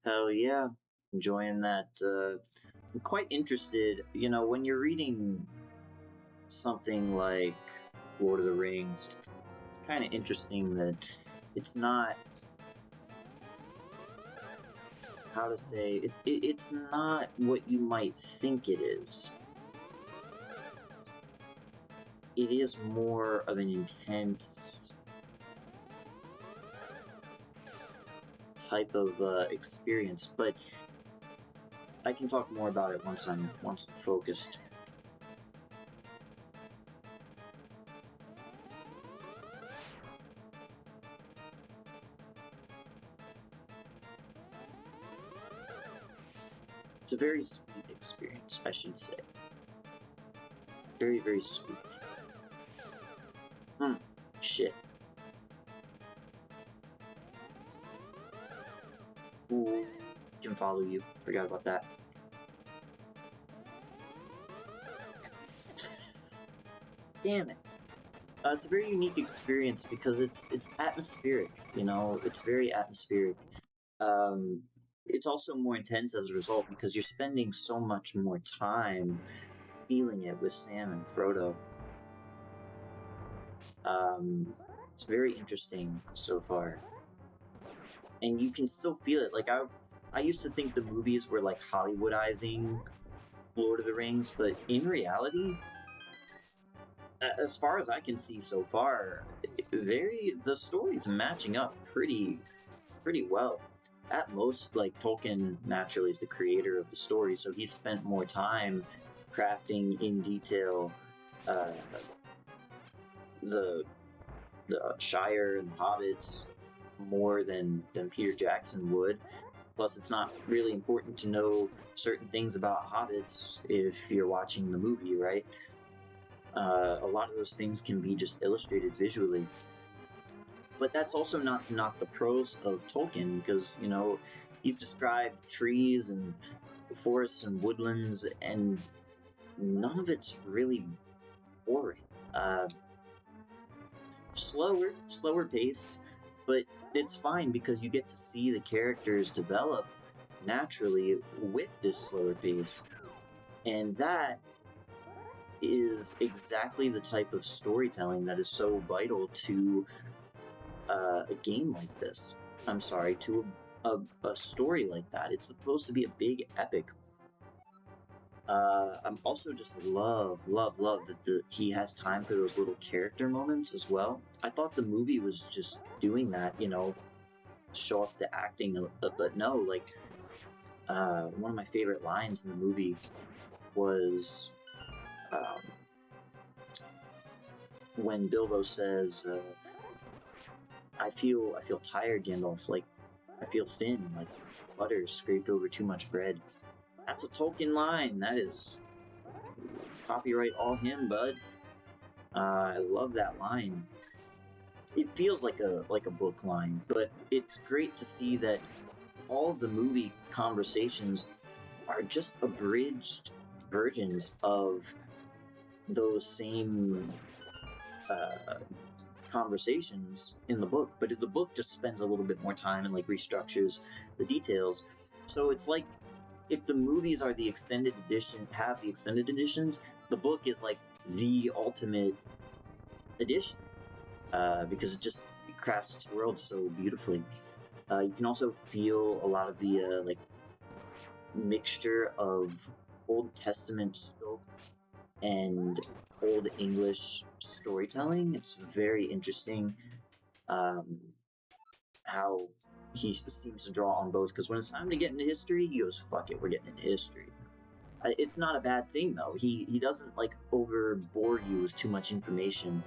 Speaker 1: Hell yeah, enjoying that. I'm quite interested. You know, when you're reading something like Lord of the Rings, it's kind of interesting that it's not, how to say, it's not what you might think it is. It is more of an intense type of experience, but I can talk more about it once I'm focused. It's a very sweet experience, I should say. Very, very sweet. Shit. Ooh, can follow you. Forgot about that. Damn it. It's a very unique experience because it's atmospheric, you know, it's very atmospheric. It's also more intense as a result because you're spending so much more time feeling it with Sam and Frodo. It's very interesting so far. And you can still feel it. Like, I used to think the movies were like Hollywoodizing Lord of the Rings, but in reality, as far as I can see so far, the story's matching up pretty well. At most, like, Tolkien naturally is the creator of the story, so he spent more time crafting in detail the Shire and the Hobbits more than Peter Jackson would. Plus, it's not really important to know certain things about hobbits if you're watching the movie, right? A lot of those things can be just illustrated visually. But that's also not to knock the prose of Tolkien, because, you know, he's described trees and forests and woodlands, and none of it's really boring. Slower paced, but it's fine because you get to see the characters develop naturally with this slower pace, and that is exactly the type of storytelling that is so vital to a game like this. I'm sorry, to a story like that. It's supposed to be a big epic. I'm also just love that he has time for those little character moments as well. I thought the movie was just doing that, you know, show off the acting, but no, like, one of my favorite lines in the movie was when Bilbo says, I feel tired, Gandalf, like, I feel thin, like butter scraped over too much bread." That's a Tolkien line. That is copyright all him, bud. I love that line. It feels like a book line, but it's great to see that all of the movie conversations are just abridged versions of those same conversations in the book, but the book just spends a little bit more time and like restructures the details. So it's like if the movies are the extended edition, have the extended editions, the book is like the ultimate edition, because it crafts its world so beautifully. You can also feel a lot of the like mixture of Old Testament scope and Old English storytelling. It's very interesting how he seems to draw on both, because when it's time to get into history, he goes, fuck it, we're getting into history. It's not a bad thing, though. He doesn't, like, overbore you with too much information.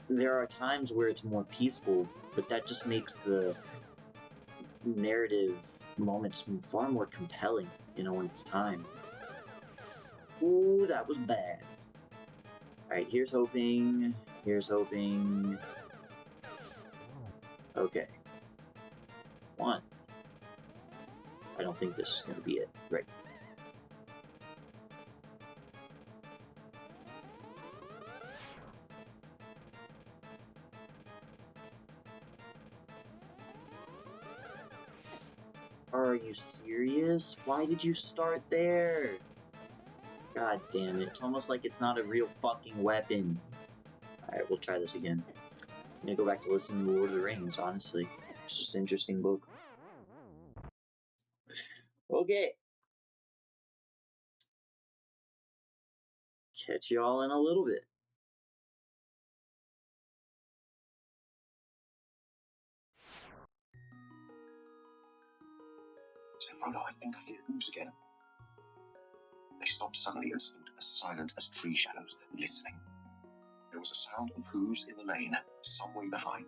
Speaker 1: There are times where it's more peaceful, but that just makes the narrative moments far more compelling, you know, when it's time. Ooh, that was bad. Alright, here's hoping. Here's hoping. Okay. 1. I don't think this is going to be it. Right. Are you serious? Why did you start there? God damn it. It's almost like it's not a real fucking weapon. Alright, we'll try this again. I'm gonna go back to listening to Lord of the Rings, honestly. It's just an interesting book. Okay. Catch y'all in a little bit.
Speaker 2: So, Frodo, I think I hear hooves again. They stopped suddenly and stood as silent as tree shadows, listening. There was a sound of hooves in the lane, some way behind.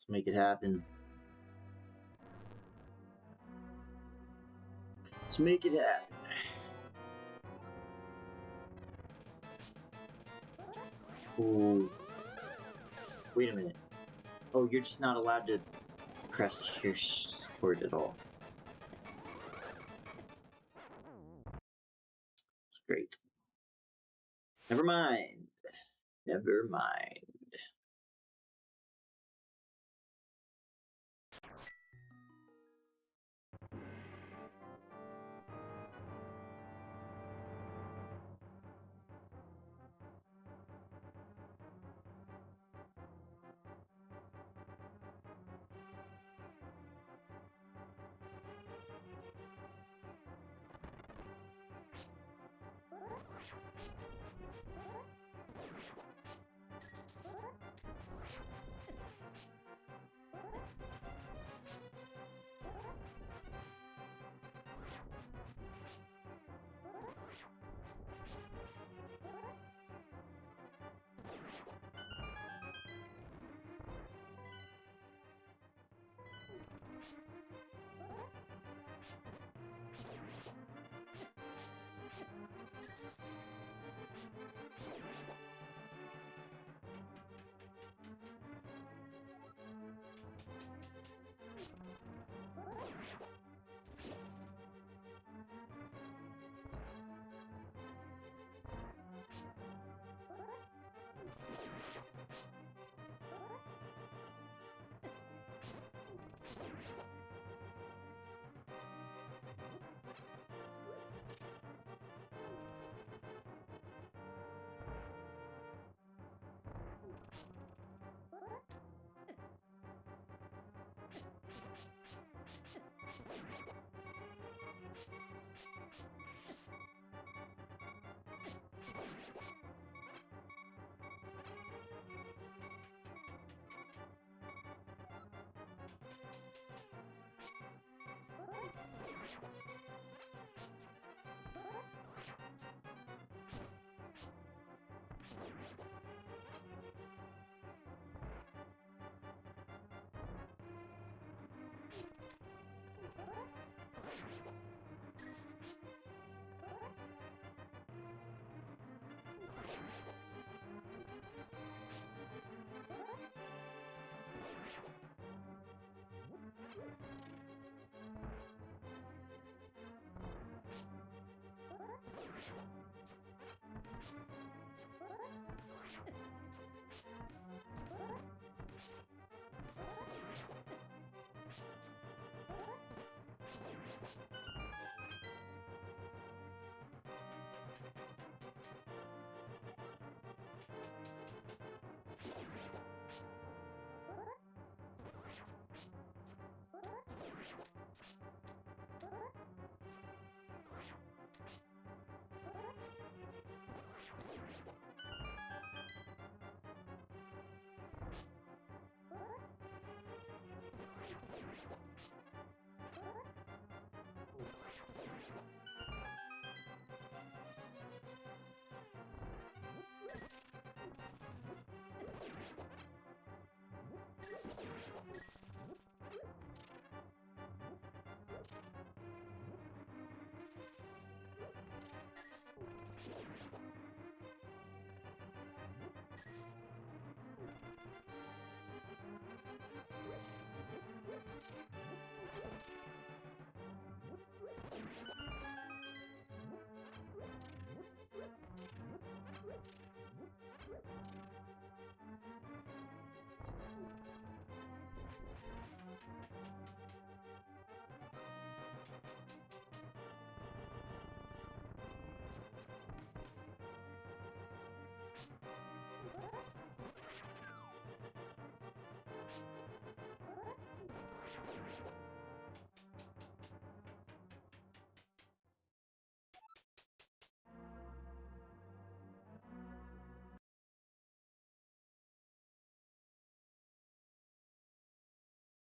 Speaker 1: Let's make it happen. Let's make it happen. Ooh. Wait a minute. Oh, you're just not allowed to press your sword at all. It's great. Never mind. Never mind.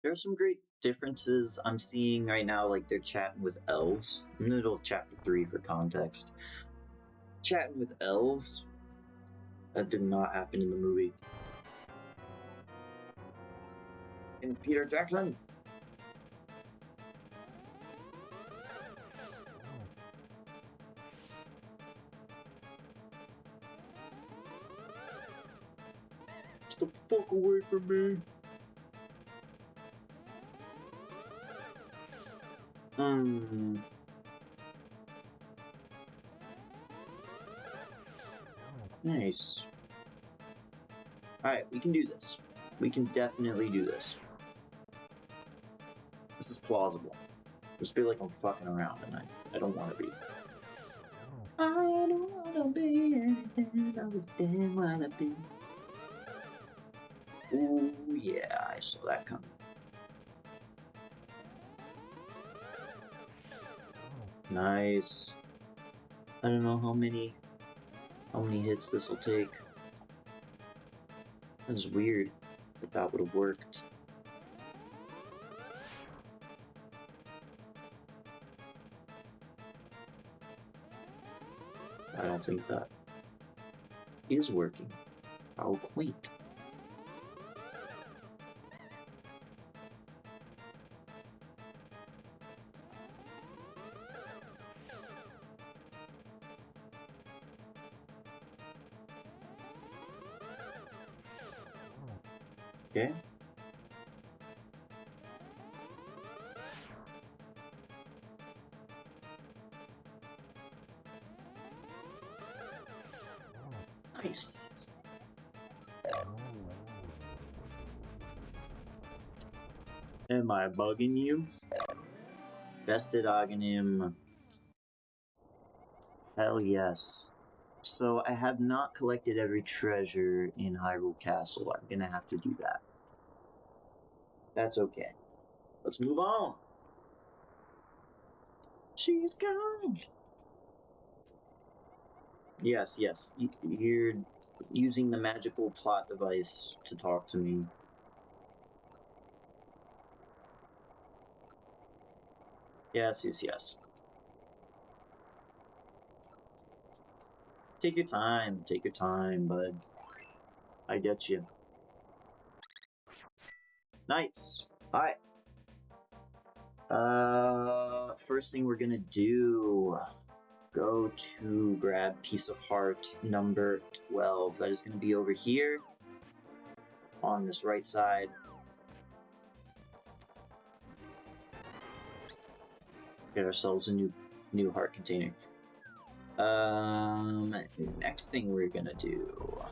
Speaker 1: There's some great differences I'm seeing right now, like they're chatting with elves. In the middle of chapter 3 for context. Chatting with elves. That did not happen in the movie. And Peter Jackson! Get the fuck away from me! Nice. Alright, we can do this. We can definitely do this. This is plausible. I just feel like I'm fucking around and I don't want to be. I don't want to be anything I didn't want to be. Ooh, yeah, I saw that coming. Nice. I don't know how many hits this will take. That's weird. But that would have worked. I don't think that is working. How quaint. Okay. Nice. Am I bugging you? Vested Aghanim. Hell yes. So I have not collected every treasure in Hyrule Castle. I'm gonna have to do that. That's okay. Let's move on. She's gone. Yes, yes. You're using the magical plot device to talk to me. Yes, yes, yes. Take your time, bud. I get you. Nice. Alright. First thing we're gonna do, go to grab piece of heart number 12. That is gonna be over here on this right side. Get ourselves a new heart container. Next thing we're gonna do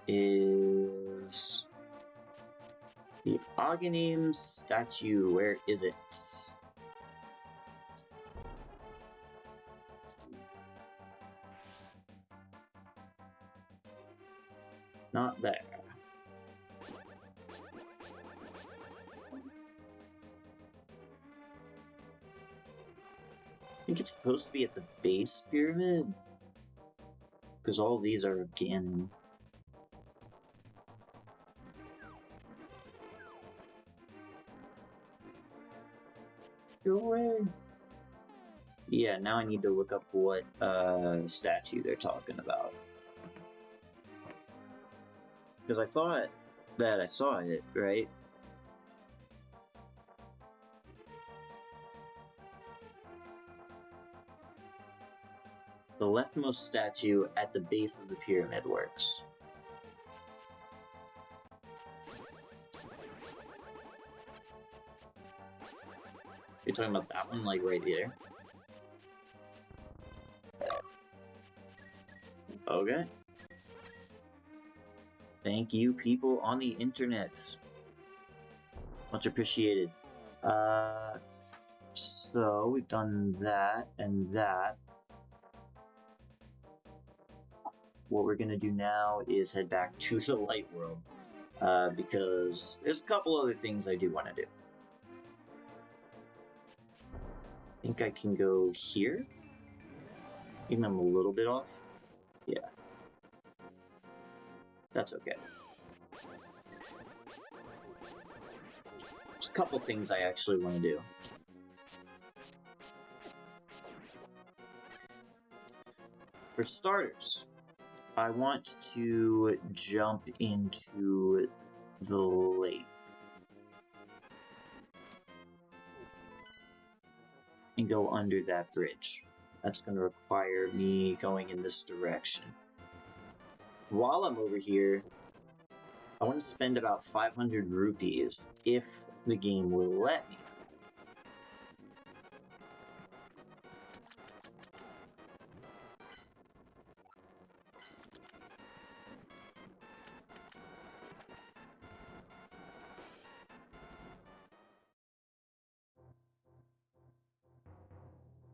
Speaker 1: is the Aghanim statue. Where is it? Not there. I think it's supposed to be at the base pyramid. Because all these are Ganon. Go away. Yeah, now I need to look up what statue they're talking about. Because I thought that I saw it, right? The leftmost statue at the base of the pyramid works. You're talking about that one, like right here? Okay. Thank you, people on the internet. Much appreciated. So we've done that and that. What we're gonna do now is head back to the light world, because there's a couple other things I do want to do. I think I can go here. Even I'm a little bit off. Yeah. That's okay. There's a couple things I actually want to do. For starters, I want to jump into the lake. And go under that bridge. That's going to require me going in this direction. While I'm over here, I want to spend about 500 rupees if the game will let me.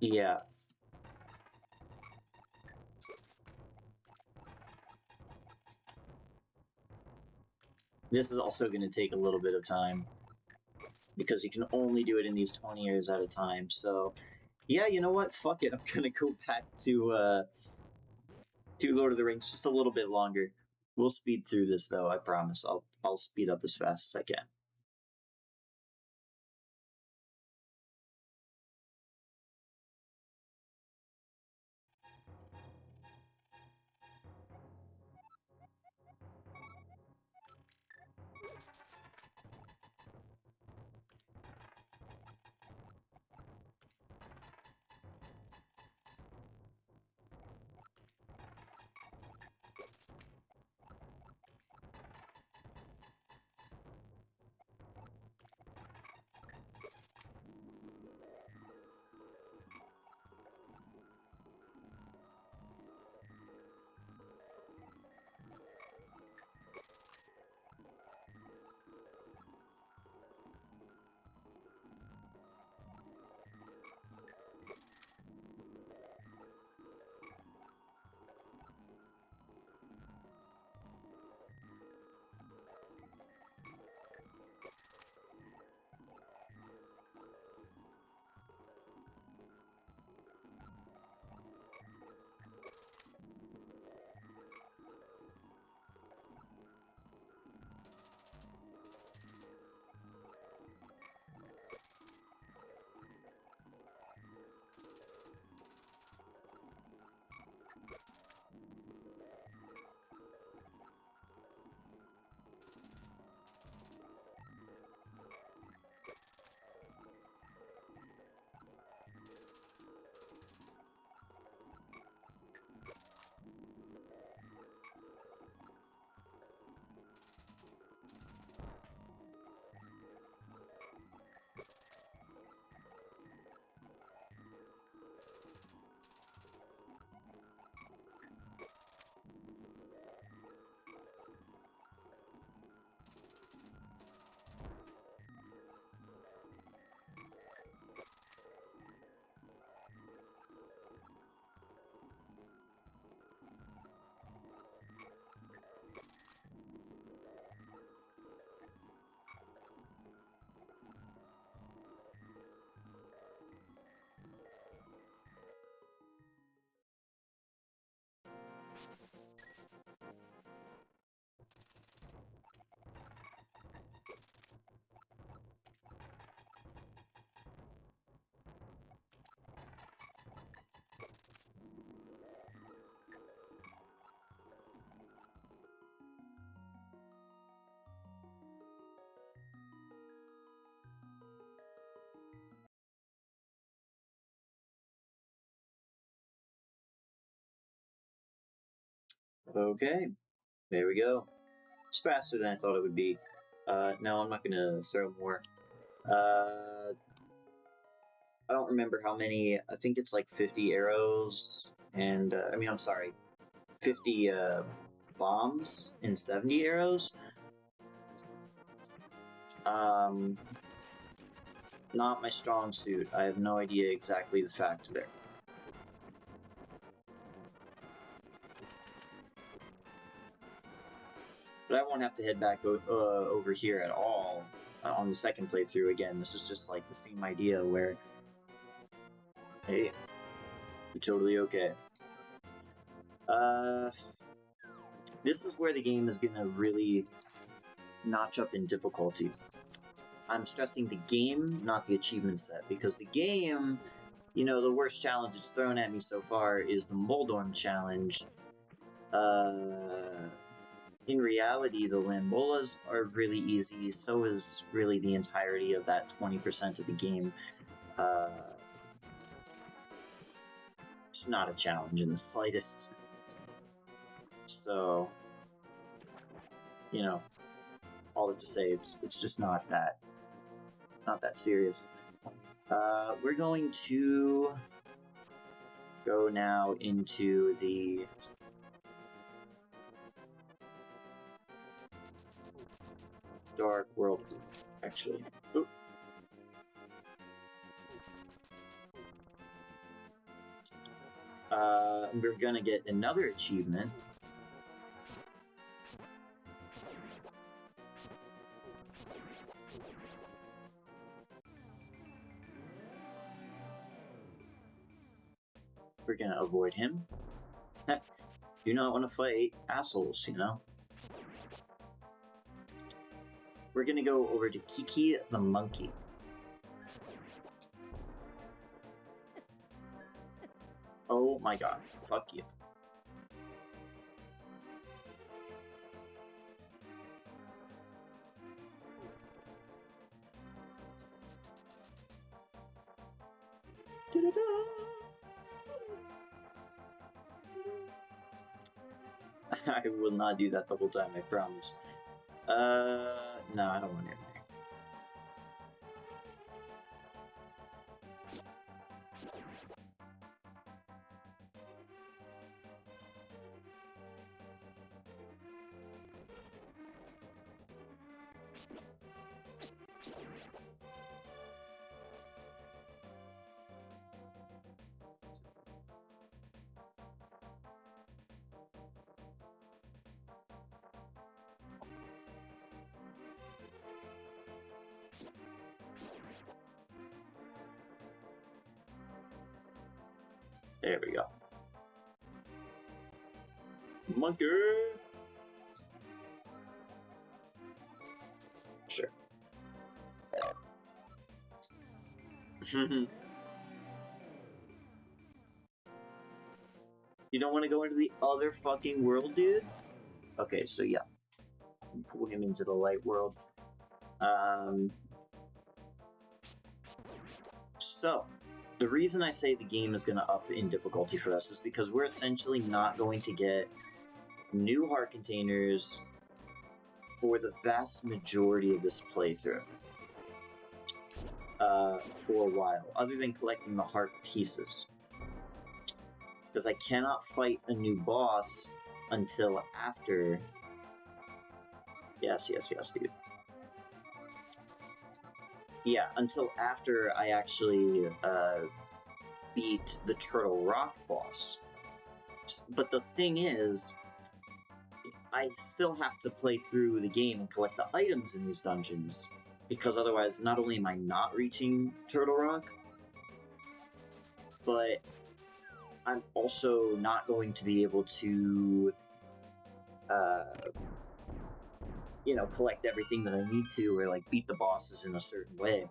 Speaker 1: Yeah. This is also going to take a little bit of time, because you can only do it in these 20 years at a time, so... Yeah, you know what? Fuck it, I'm gonna go back to Lord of the Rings just a little bit longer. We'll speed through this, though, I promise. I'll speed up as fast as I can. Okay, there we go. It's faster than I thought it would be. No, I'm not gonna throw more. I don't remember how many. I think it's like 50 arrows, and I'm sorry, 50 bombs and 70 arrows. Not my strong suit. I have no idea exactly the facts there. But I won't have to head back over here at all on the second playthrough again. This is just like the same idea where, hey, you're totally okay. This is where the game is gonna really notch up in difficulty. I'm stressing the game, not the achievement set, because the game, you know, the worst challenge it's thrown at me so far is the Moldorm challenge. In reality, the Lambolas are really easy, so is really the entirety of that 20% of the game. It's not a challenge in the slightest. So, you know, all that to say, it's just not that serious. We're going to go now into the Dark World, actually. Oop. We're gonna get another achievement. We're gonna avoid him. Do not want to fight assholes, you know? We're gonna go over to Kiki the monkey. Oh my god, fuck you. I will not do that the whole time, I promise. No, I don't want it. There we go. Monkey! Sure. You don't want to go into the other fucking world, dude? Okay, so yeah. Pull him into the light world. So, the reason I say the game is going to up in difficulty for us is because we're essentially not going to get new heart containers for the vast majority of this playthrough. For a while, other than collecting the heart pieces. Because I cannot fight a new boss until after... Yes, dude. Yeah, until after I actually beat the Turtle Rock boss. But the thing is, I still have to play through the game and collect the items in these dungeons, because otherwise not only am I not reaching Turtle Rock, but I'm also not going to be able to, you know, collect everything that I need to, or, like, beat the bosses in a certain way.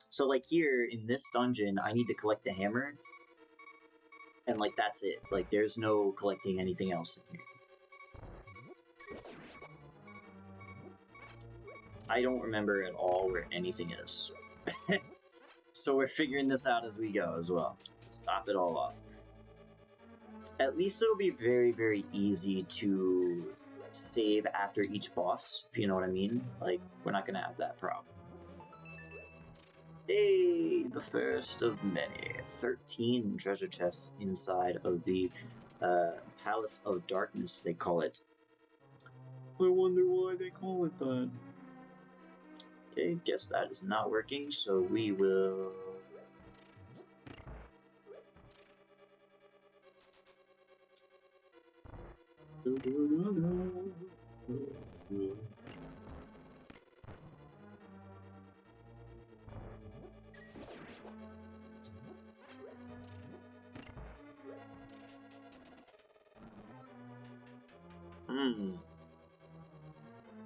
Speaker 1: So, like, here, in this dungeon, I need to collect the hammer, and, like, that's it. Like, there's no collecting anything else in here. I don't remember at all where anything is. So we're figuring this out as we go as well. Top it all off. At least it'll be very, very easy to save after each boss, if you know what I mean. Like, we're not gonna have that problem. Hey, the first of many. 13 treasure chests inside of the Palace of Darkness, they call it. I wonder why they call it that. Okay, guess that is not working, so we will...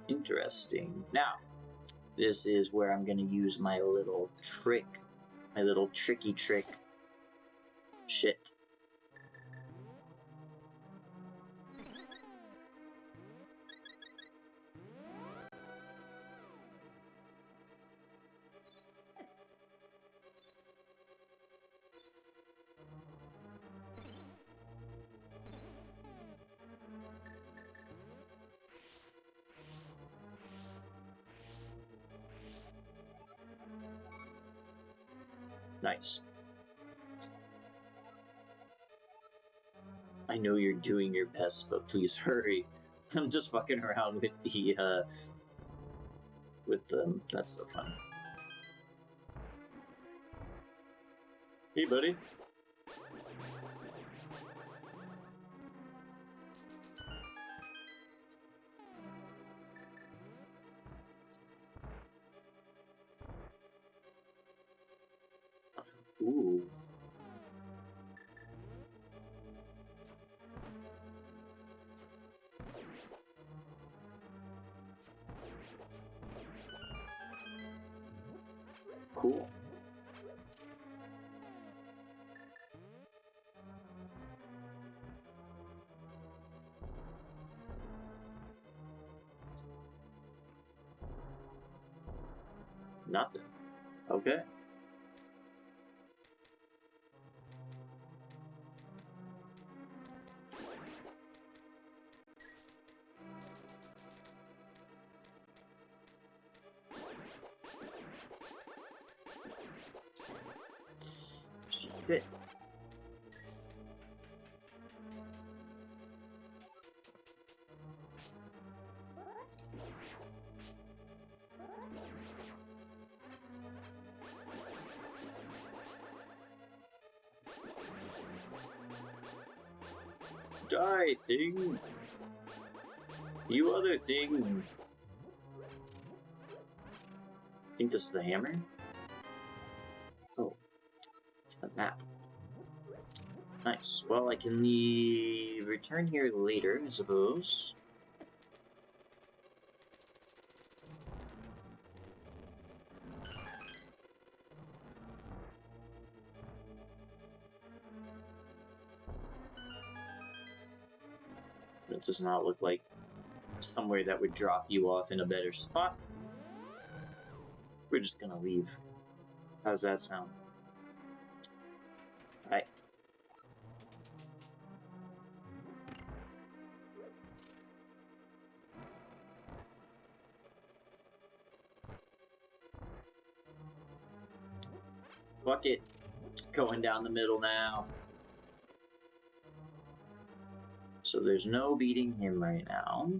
Speaker 1: Interesting. Now, This is where I'm gonna use my little trick. My little tricky trick. Shit. Nice. I know you're doing your best, but please hurry. I'm just fucking around with them. That's so fun. Hey, buddy. Ooh. Cool. Nothing. Okay. Shit. Die, thing! You other thing! I think this is the hammer? Oh, it's the map. Nice. Well, I can return here later, I suppose. It does not look like somewhere that would drop you off in a better spot. We're just gonna leave. How's that sound? Alright. Fuck it. It's going down the middle now. So there's no beating him right now.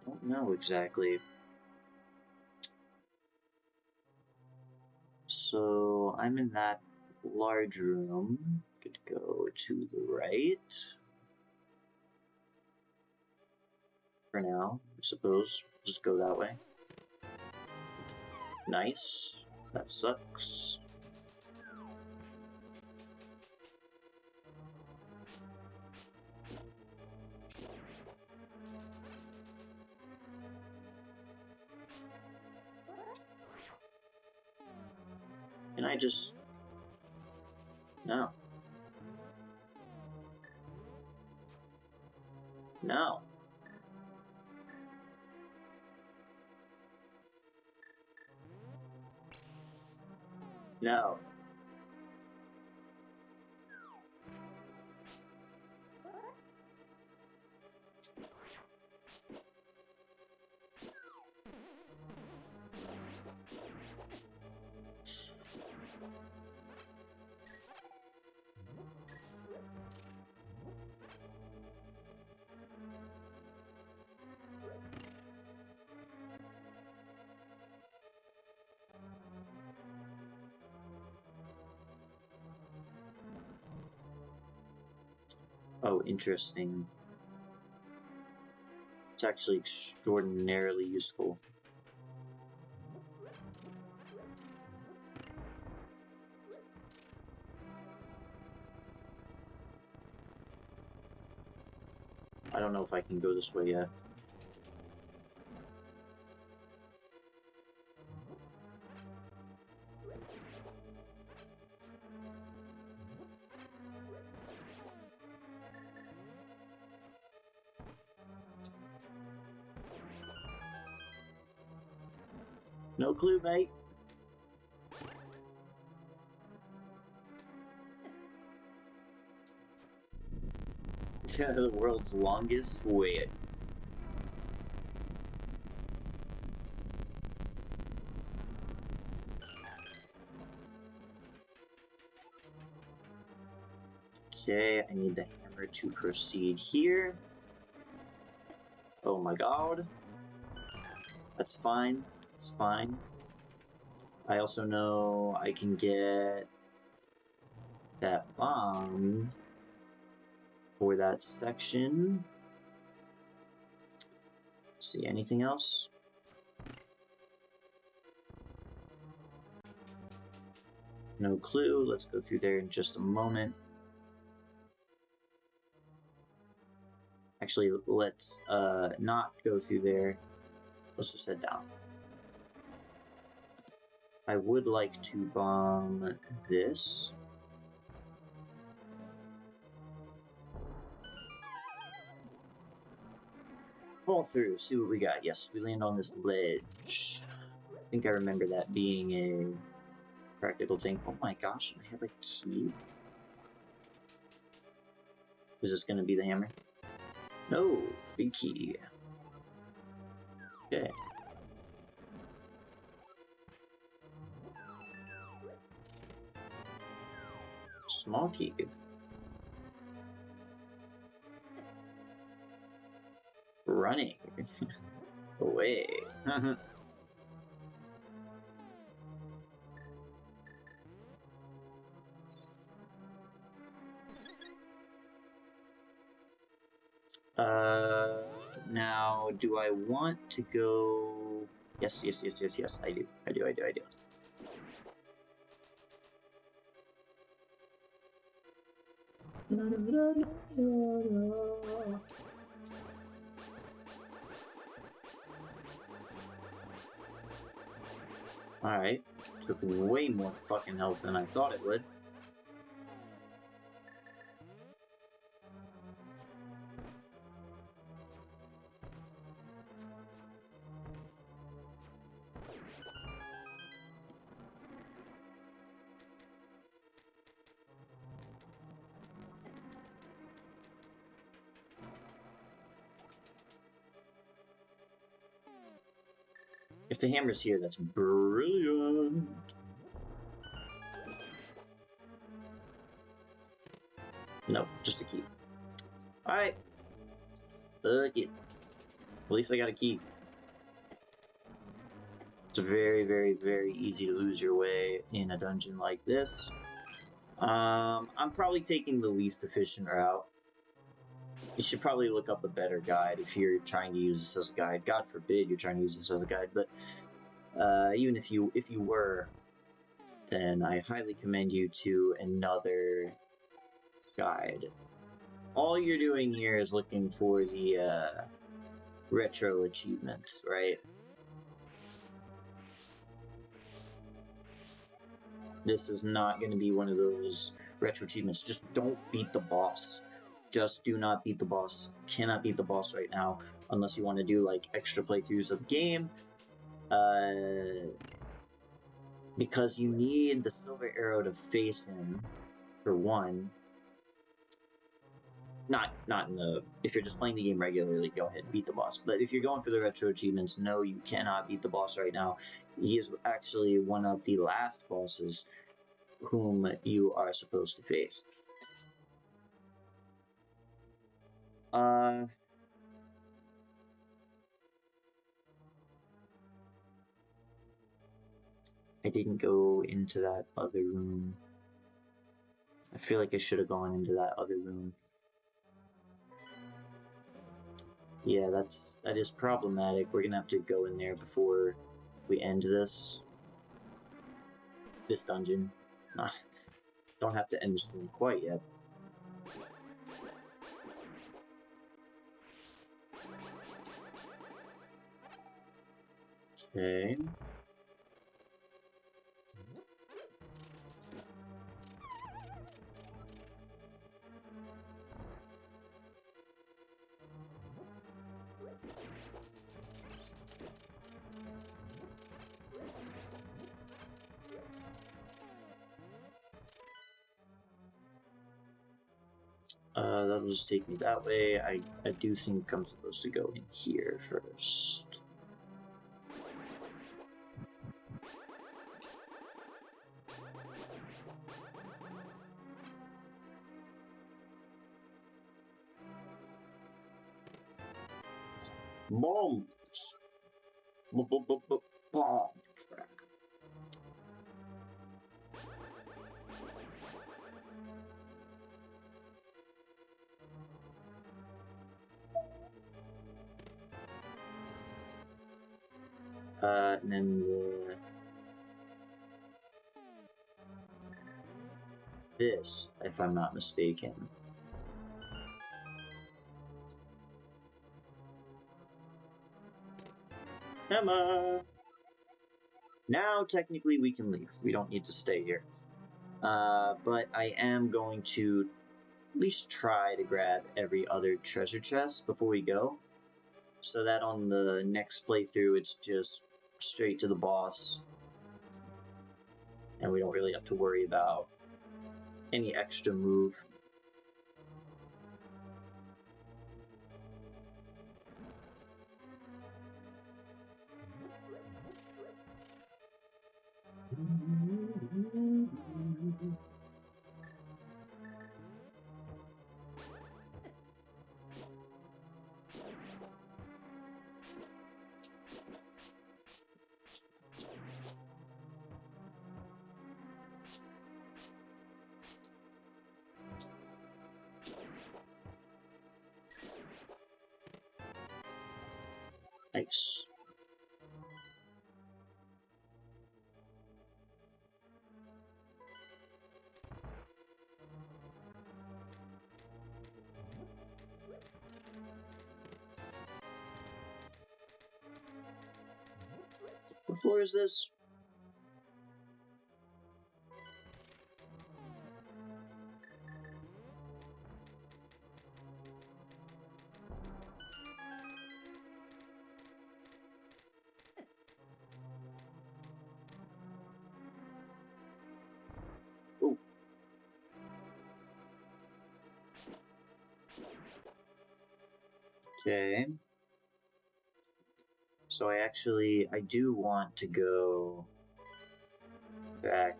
Speaker 1: Don't know exactly. So I'm in that large room. Could go to the right. For now, I suppose. Just go that way. Nice. That sucks. Can I just... No. No. No. Oh, interesting. It's actually extraordinarily useful. I don't know if I can go this way yet. No clue, mate. The world's longest wait. Okay, I need the hammer to proceed here. Oh my god. That's fine. It's fine. I also know I can get that bomb for that section. See anything else? No clue. Let's go through there in just a moment. Actually, let's not go through there. Let's just head down. I would like to bomb this. Fall through, see what we got. Yes, we land on this ledge. I think I remember that being a practical thing. Oh my gosh, I have a key. Is this gonna be the hammer? No, big key. Okay. Small key. Running. Away. Now, do I want to go... Yes, I do. I do. Alright, took way more fucking health than I thought it would. If the hammer's here, that's brilliant. Nope, just a key. Alright. Fuck it. At least I got a key. It's very, very, very easy to lose your way in a dungeon like this. I'm probably taking the least efficient route. You should probably look up a better guide if you're trying to use this as a guide. God forbid you're trying to use this as a guide, but even if you were, then I highly commend you to another guide. All you're doing here is looking for the retro achievements, right? This is not going to be one of those retro achievements. Just don't beat the boss. Just do not beat the boss. Cannot beat the boss right now unless you want to do like extra playthroughs of the game. Because you need the silver arrow to face him, for one. Not in the... If you're just playing the game regularly, go ahead and beat the boss. But if you're going for the retro achievements, no, you cannot beat the boss right now. He is actually one of the last bosses whom you are supposed to face. I didn't go into that other room. I feel like I should have gone into that other room. Yeah, that is problematic. We're gonna have to go in there before we end this dungeon. Don't have to end the stream quite yet. Okay. That'll just take me that way. I do think I'm supposed to go in here first. Bomb! Bomb track. And then this, if I'm not mistaken. Emma! Now, technically, we can leave. We don't need to stay here. But I am going to at least try to grab every other treasure chest before we go, so that on the next playthrough it's just straight to the boss, and we don't really have to worry about any extra move. Nice. What floor is this? Oh. Okay. So I do want to go back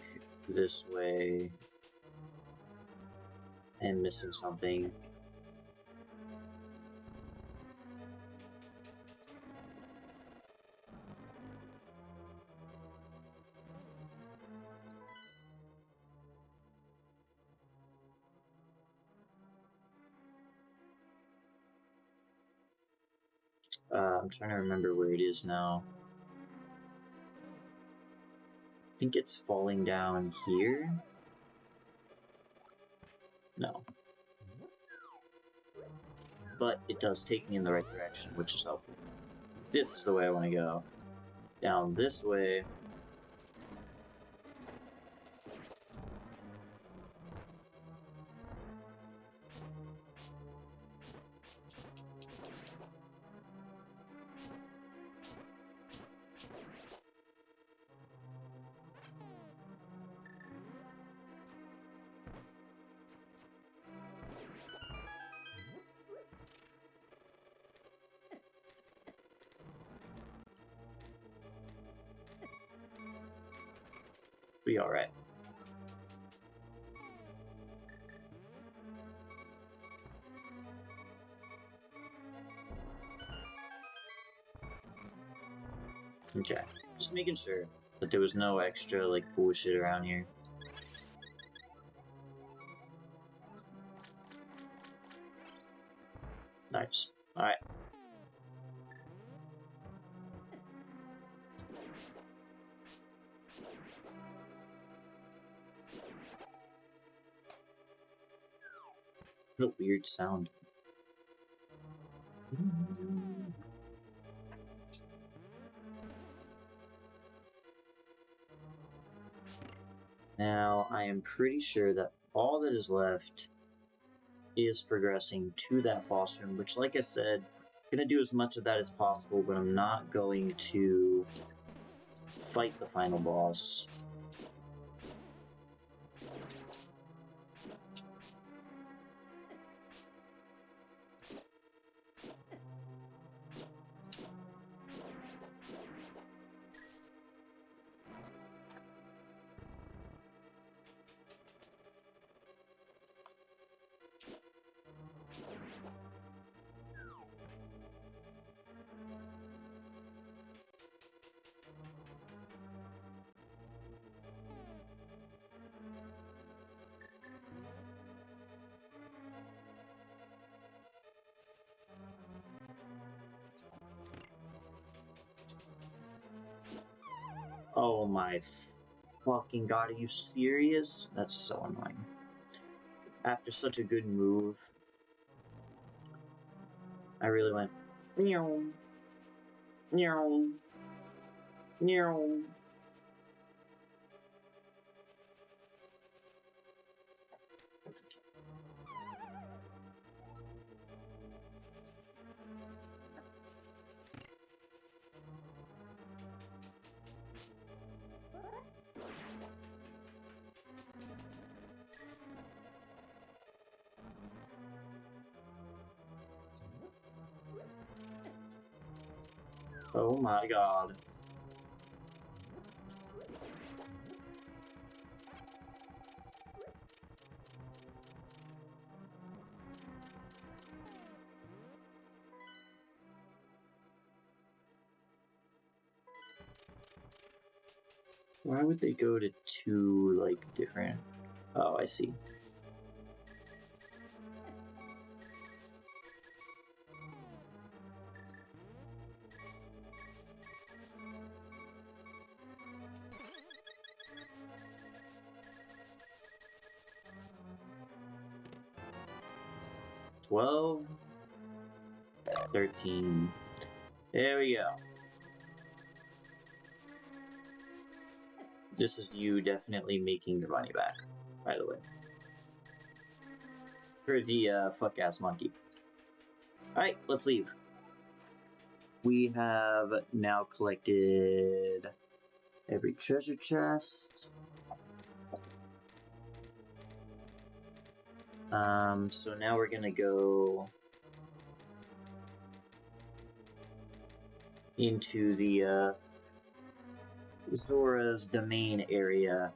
Speaker 1: this way. And missing something. I'm trying to remember where it is now. I think it's falling down here? No. But it does take me in the right direction, which is helpful. This is the way I want to go. Down this way. Be alright. Okay. Just making sure that there was no extra, like, bullshit around here. Nice. Alright. What a weird sound. Now, I am pretty sure that all that is left is progressing to that boss room, which, like I said, I'm going to do as much of that as possible, but I'm not going to fight the final boss. Oh my fucking god, are you serious? That's so annoying. After such a good move, I really went meow, meow, meow. Oh my god. Why would they go to two, like, different... Oh, I see. $12, $13. There we go. This is you definitely making your money back, by the way. For the fuck-ass monkey. Alright, let's leave. We have now collected every treasure chest. So now we're gonna go into the Zora's domain area.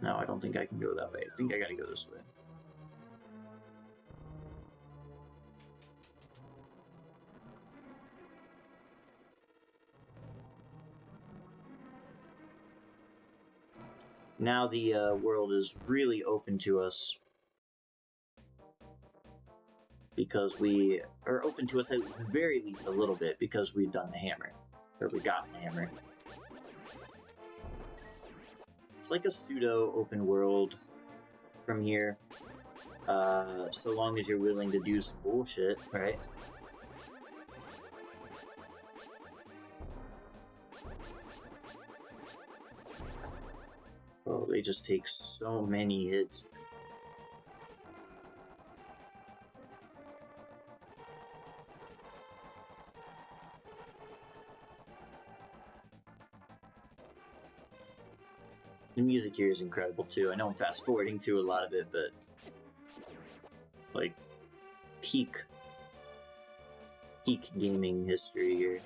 Speaker 1: No, I don't think I can go that way. I think I gotta go this way. Now the world is really open to us. Because we are open to us at the very least a little bit because we've done the hammer. Or we got the hammer. It's like a pseudo open world from here. So long as you're willing to do some bullshit, right? Oh, they just take so many hits. The music here is incredible too. I know I'm fast forwarding through a lot of it, but like peak gaming history here.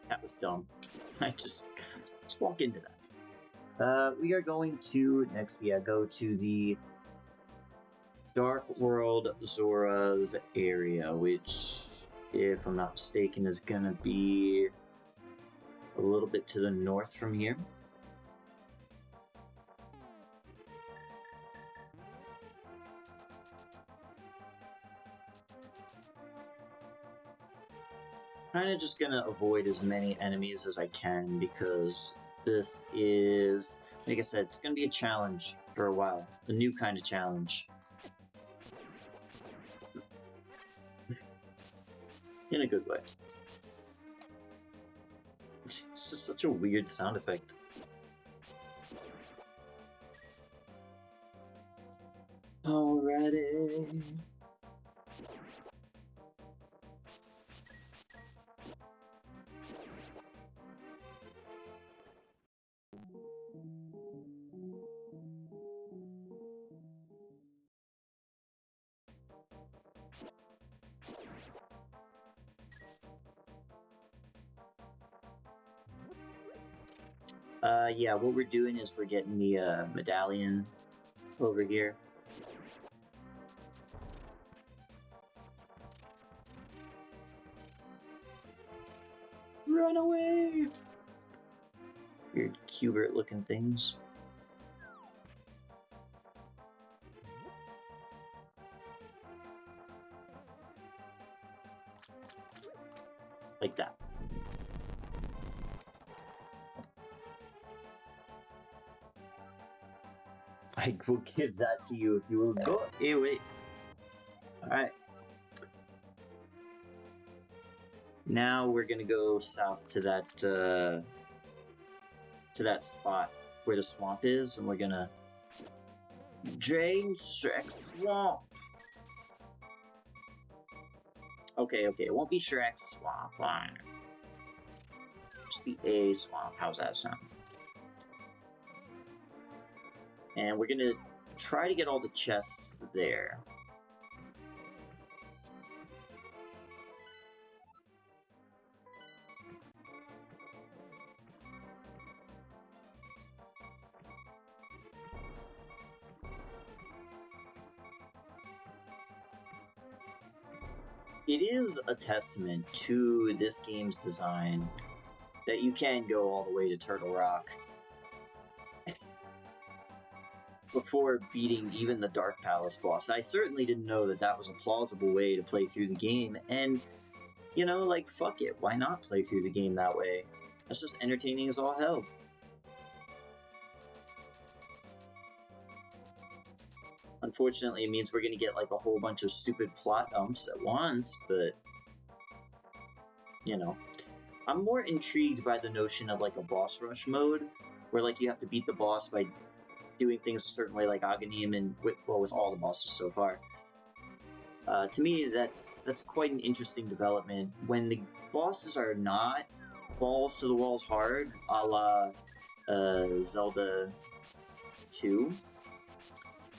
Speaker 1: That was dumb. I just walk into that. We are going to next. Yeah, go to the Dark World Zora's area, which, if I'm not mistaken, is gonna be a little bit to the north from here. Kinda just gonna avoid as many enemies as I can because this is, like I said, it's gonna be a challenge for a while. A new kind of challenge. In a good way. It's just such a weird sound effect. Alrighty. Yeah, what we're doing is we're getting the medallion over here. Run away! Weird Cubert looking things. Like that. I will give that to you if you will go. Hey, wait. Alright. Now we're gonna go south to that spot where the swamp is, and we're gonna drain Shrek's swamp. Okay, it won't be Shrek's swamp. Fine. Just be a swamp. How's that sound? And we're gonna try to get all the chests there. It is a testament to this game's design that you can go all the way to Turtle Rock before beating even the Dark Palace boss. I certainly didn't know that that was a plausible way to play through the game, and, you know, like, fuck it, why not play through the game that way? That's just entertaining as all hell. Unfortunately, it means we're gonna get, like, a whole bunch of stupid plot dumps at once, but, you know. I'm more intrigued by the notion of, like, a boss rush mode, where, like, you have to beat the boss by doing things a certain way, like Aghanim and with all the bosses so far. To me, that's quite an interesting development. When the bosses are not balls to the walls hard, a la Zelda 2,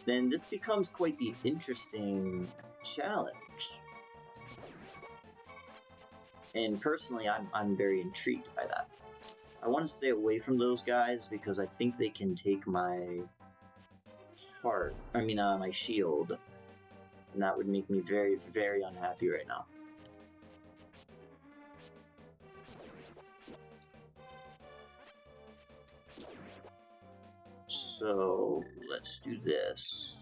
Speaker 1: then this becomes quite the interesting challenge. And personally, I'm very intrigued by that. I want to stay away from those guys because I think they can take my heart. I mean, my shield. And that would make me very, very unhappy right now. So, let's do this.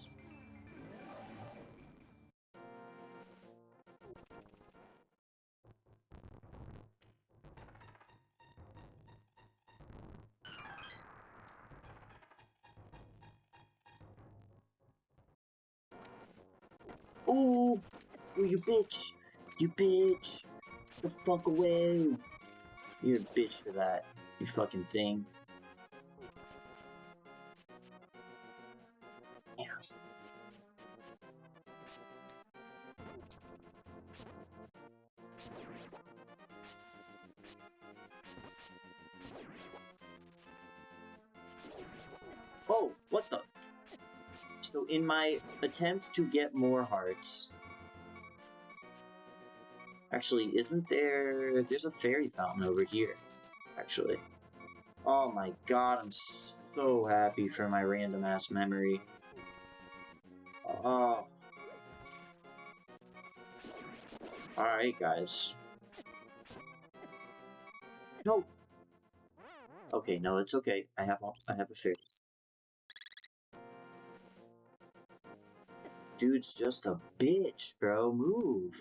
Speaker 1: Oh, you bitch! You bitch! The fuck away! You're a bitch for that, you fucking thing. Yeah. Oh, what the? So in my attempt to get more hearts... Actually, isn't there... There's a fairy fountain over here, actually. Oh my god, I'm so happy for my random-ass memory. Oh. Alright, guys. No! Okay, no, it's okay. I have a fairy. Dude's just a bitch, bro. Move.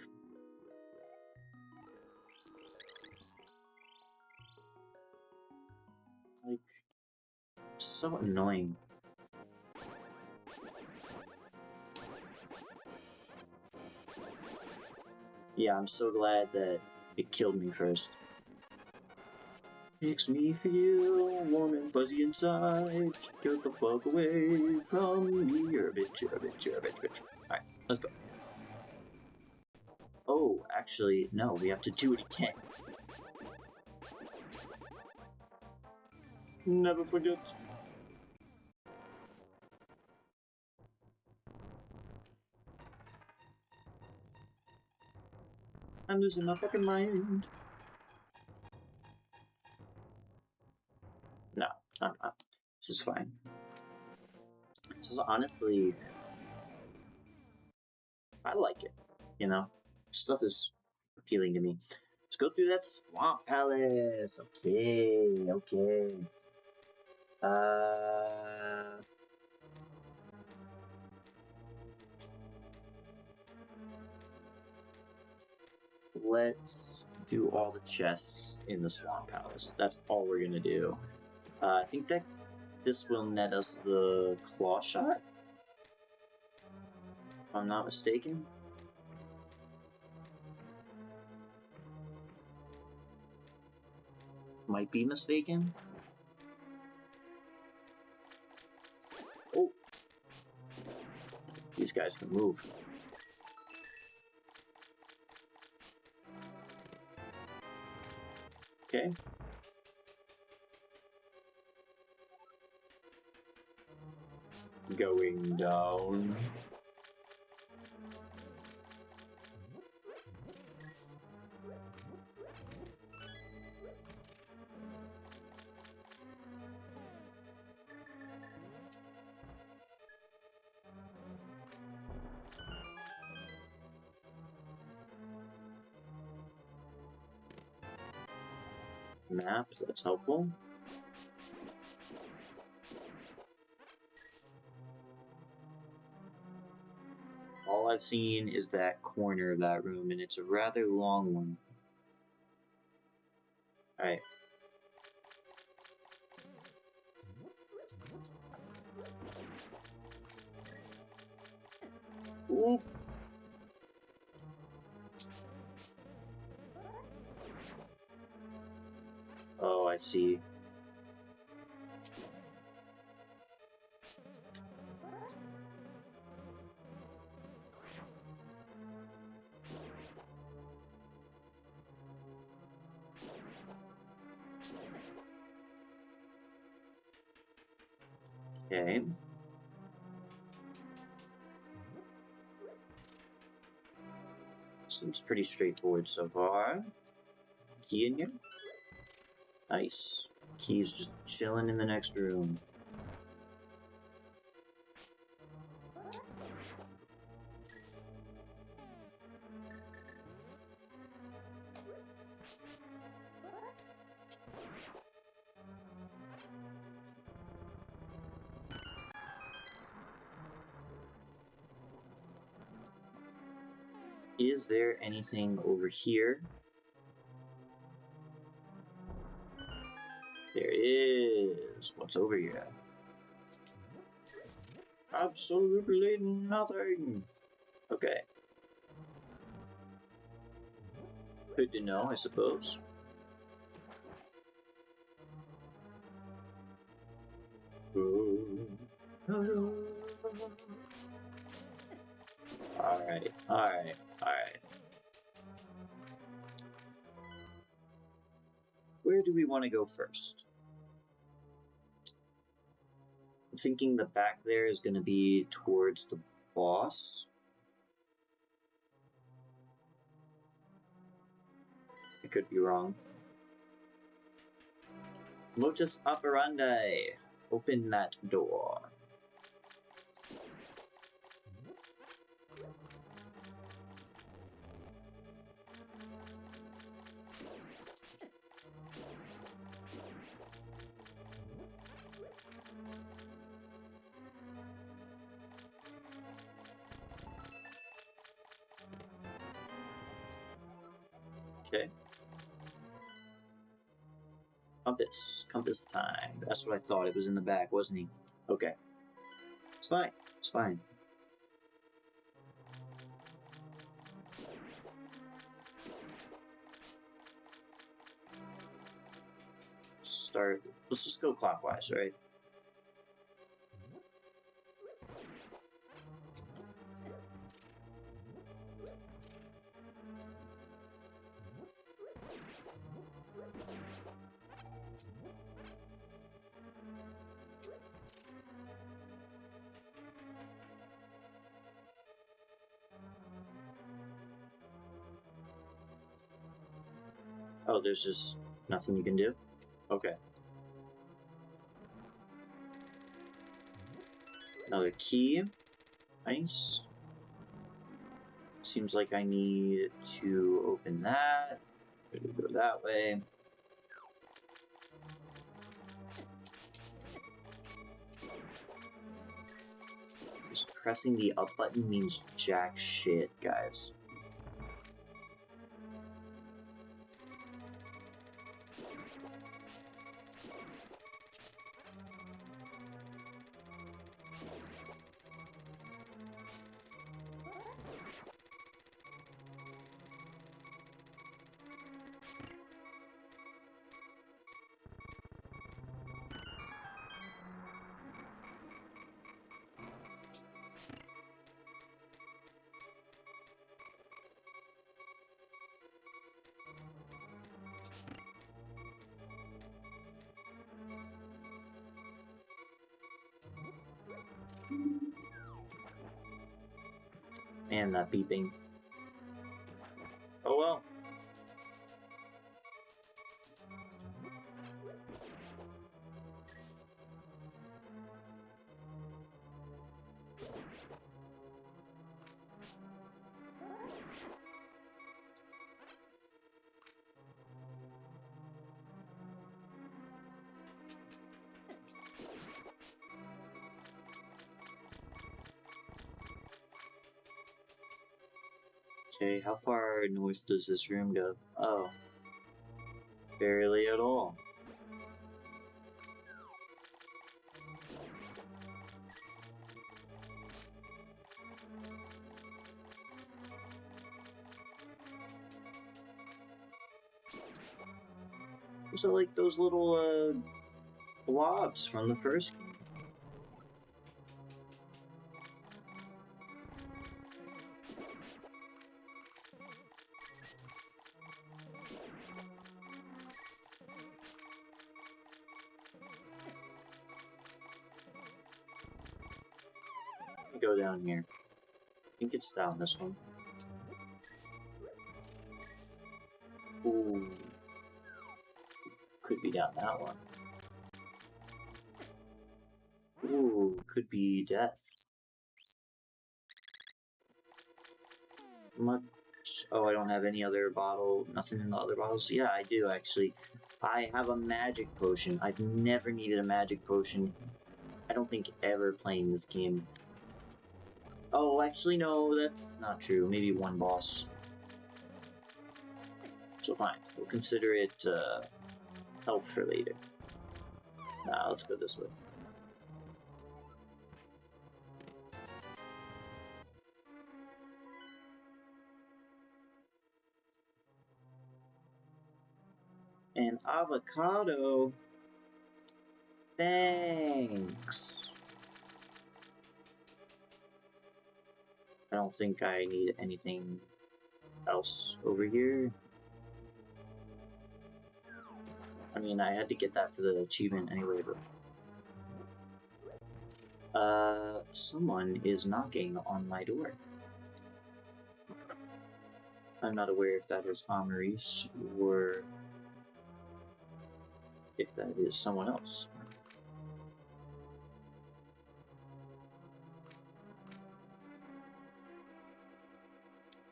Speaker 1: Like, so annoying. Yeah, I'm so glad that it killed me first. Makes me feel warm and fuzzy inside. Get the fuck away from me. You're a bitch, you're a bitch, you're a bitch, bitch. Alright, let's go. Oh, actually, no, we have to do it again. Never forget. I'm losing my fucking mind. No, I'm not. This is fine. This is honestly... I like it, you know? Stuff is appealing to me. Let's go through that swamp palace. Okay, okay. Let's do all the chests in the swamp palace. That's all we're gonna do. I think that this will net us the claw shot, if I'm not mistaken. Might be mistaken. Oh, these guys can move. Okay. Going down. Map, that's helpful. All I've seen is that corner of that room, and it's a rather long one. Alright. Oop. Oh, I see. Okay. Seems pretty straightforward so far. Key in here? Nice. Key's just chilling in the next room. Is there anything over here? There is. What's over here? Absolutely nothing. Okay. Good to know, I suppose. Alright, alright, alright. Where do we want to go first? I'm thinking the back there is going to be towards the boss. I could be wrong. Lotus operandi. Open that door. Okay. Compass. Compass time. That's what I thought. It was in the back, wasn't he? Okay. It's fine. It's fine. start. Let's just go clockwise, right? Oh, there's just nothing you can do? Okay. Another key. Nice. Seems like I need to open that. Go that way. Just pressing the up button means jack shit, guys. Man, that beeping. Oh well. Okay, how far north does this room go? Oh. Barely at all. Those are like those little, blobs from the first game. Go down here. I think it's down this one. Ooh. Could be down that one. Ooh, could be death. Much. Oh, I don't have any other bottle. Nothing in the other bottles. Yeah, I do actually. I have a magic potion. I've never needed a magic potion. I don't think ever playing this game. Oh, actually, no, that's not true. Maybe one boss. So fine, we'll consider it help for later. Nah, let's go this way. An avocado. Thanks. I don't think I need anything else over here. I mean, I had to get that for the achievement anyway, but... someone is knocking on my door. I'm not aware if that is Amaris or if that is someone else.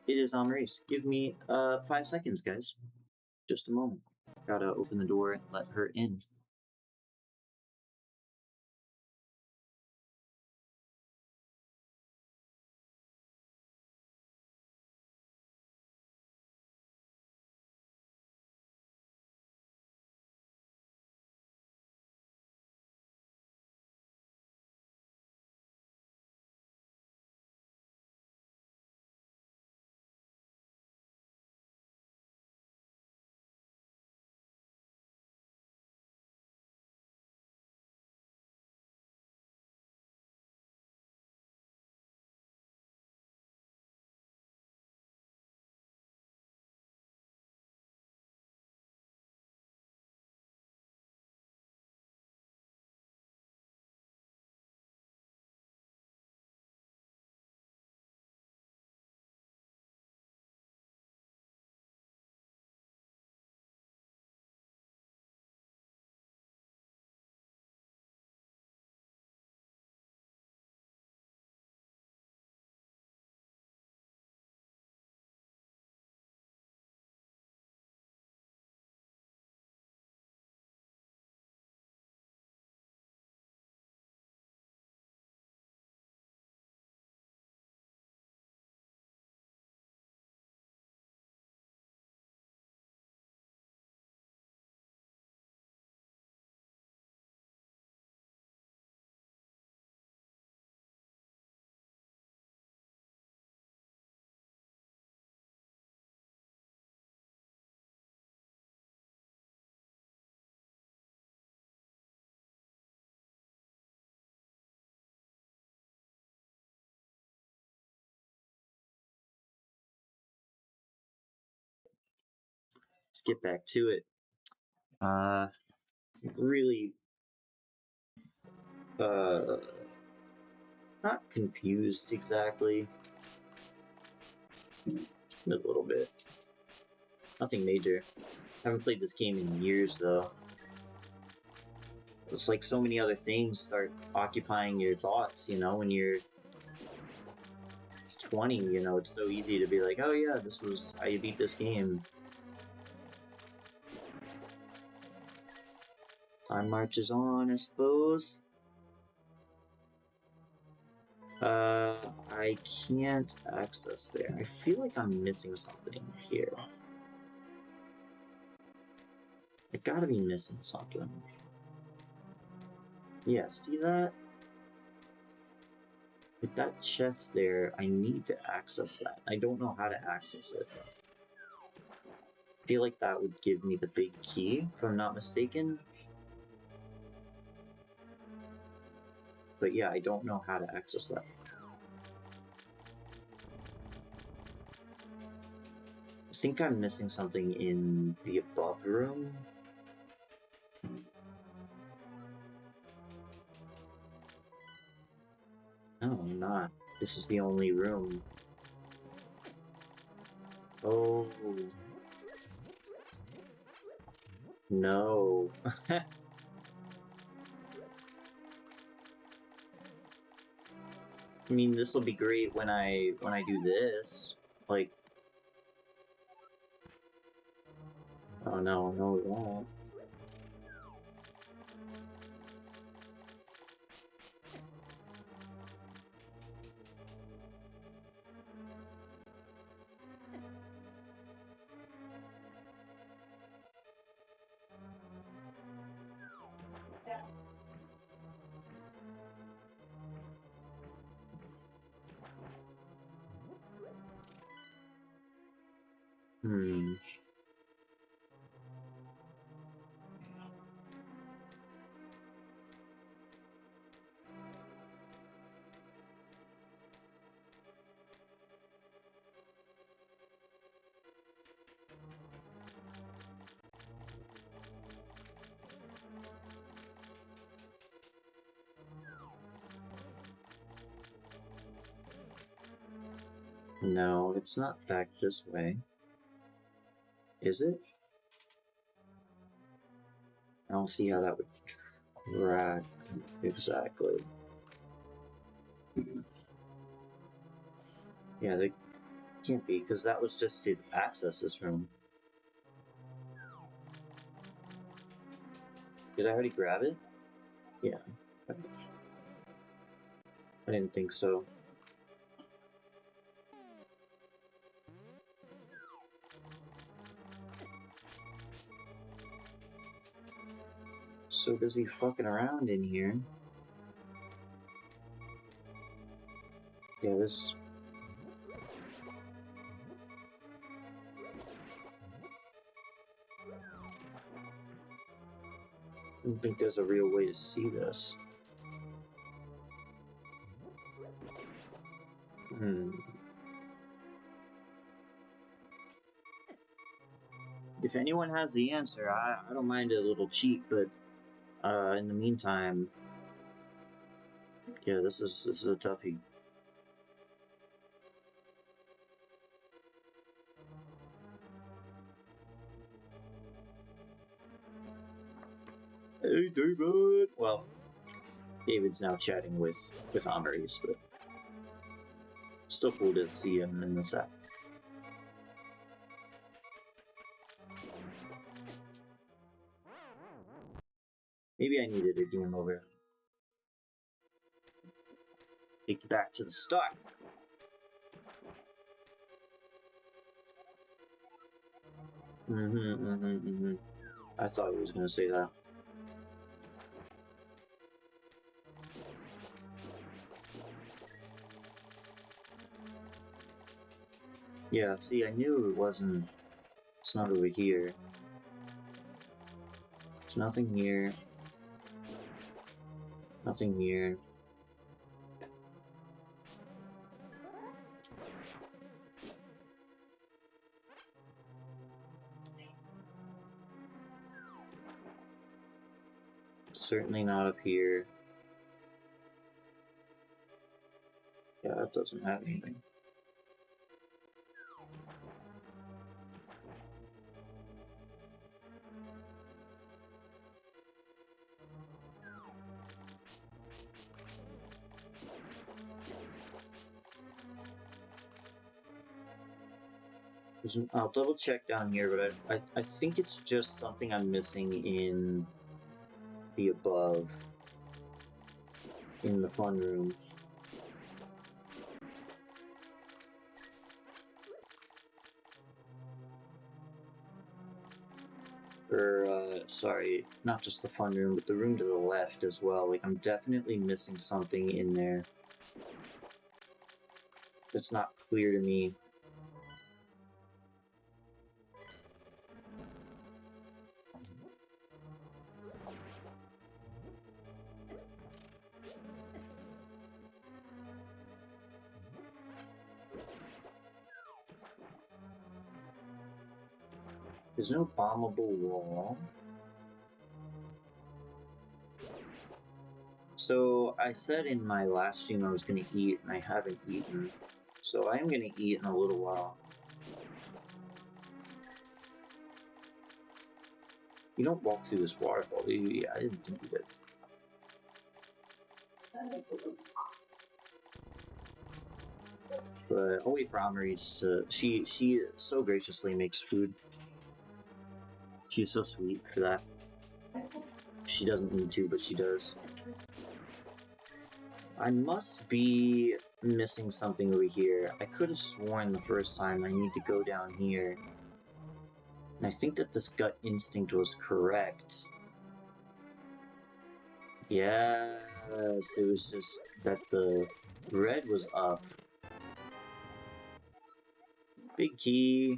Speaker 1: It is Amaris. Give me 5 seconds, guys. Just a moment. Gotta open the door and let her in. let's get back to it. Really, not confused exactly. A little bit. Nothing major. Haven't played this game in years though. It's like so many other things start occupying your thoughts, you know, when you're 20, you know, it's so easy to be like, oh yeah, this was how you beat this game. Time marches on, I suppose. I can't access there. I feel like I'm missing something here. I gotta be missing something. Yeah, see that? With that chest there, I need to access that. I don't know how to access it. I feel like that would give me the big key, if I'm not mistaken. But yeah, I don't know how to access that. I think I'm missing something in the above room. No, I'm not. This is the only room. Oh. No. I mean, this will be great when I do this. Like, oh no, no, it won't. Hmm. No, it's not back this way. Is it? I don't see how that would track exactly. Yeah, they can't be, because that was just to access this room. Did I already grab it? Yeah. I didn't think so. So busy fucking around in here. Yeah, this... I don't think there's a real way to see this. If anyone has the answer, I don't mind a little cheat, but in the meantime, yeah, this is a toughie. Hey, David! Well, David's now chatting with Amaris, but still cool to see him in the set. Maybe I needed a game over. Take you back to the start. I thought he was gonna say that. Yeah, see, I knew it wasn't... It's not over here. There's nothing here. Nothing here. Certainly not up here. Yeah, that doesn't have anything. I'll double check down here, but I think it's just something I'm missing in the above, in the fun room. Or, sorry, not just the fun room, but the room to the left as well. Like, I'm definitely missing something in there that's not clear to me. There's no bombable wall. So, I said in my last stream I was gonna eat, and I haven't eaten. So, I am gonna eat in a little while. You don't walk through this waterfall, do you? Yeah, I didn't think you did. But I'll wait for Amaris to... She so graciously makes food. She's so sweet for that. She doesn't need to, but she does. I must be missing something over here. I could have sworn the first time I need to go down here. And I think that this gut instinct was correct. Yes, it was just that the red was up. Big key.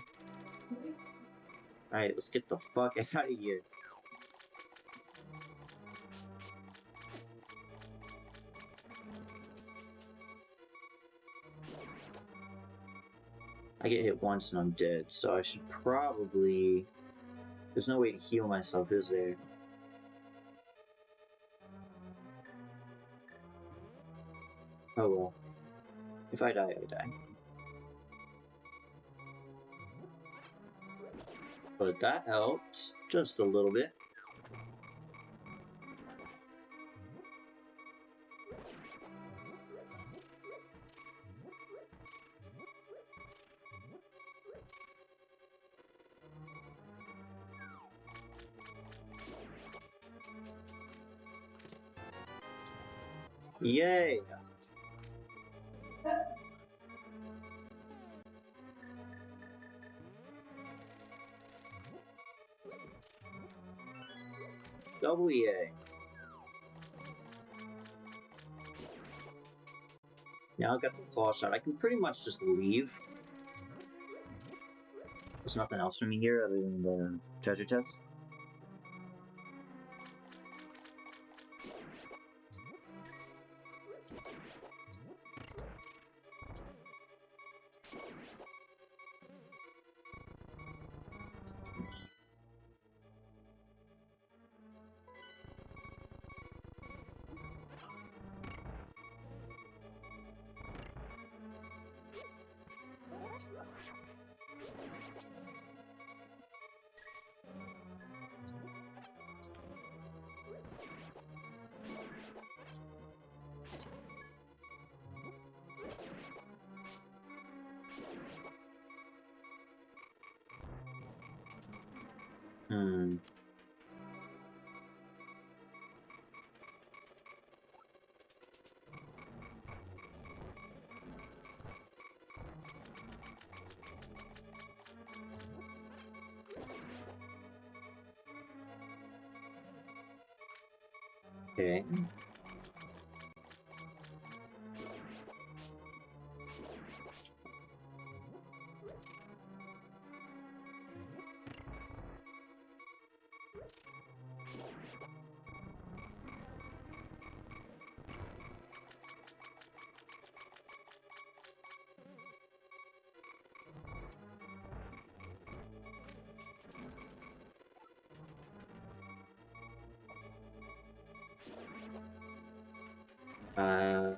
Speaker 1: Alright, let's get the fuck out of here. I get hit once and I'm dead, so I should probably... There's no way to heal myself, is there? Oh well. If I die, I die. But that helps, just a little bit. Yay! Double yay. Now I've got the claw shot. I can pretty much just leave. There's nothing else for me here other than the treasure chest. Okay. Uh...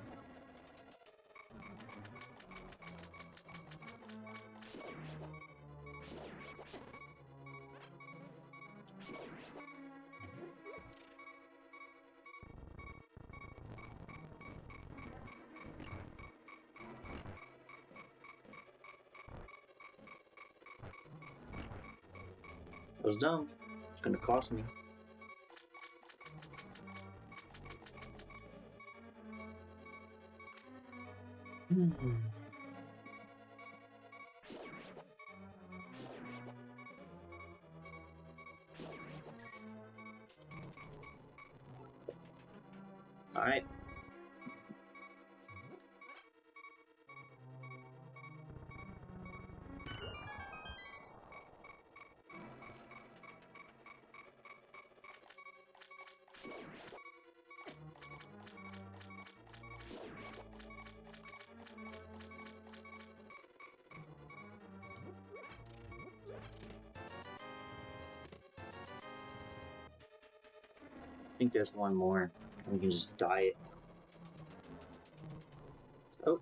Speaker 1: That was dumb. It's gonna cost me. Alright. I think there's one more. We can just dye it. Oh.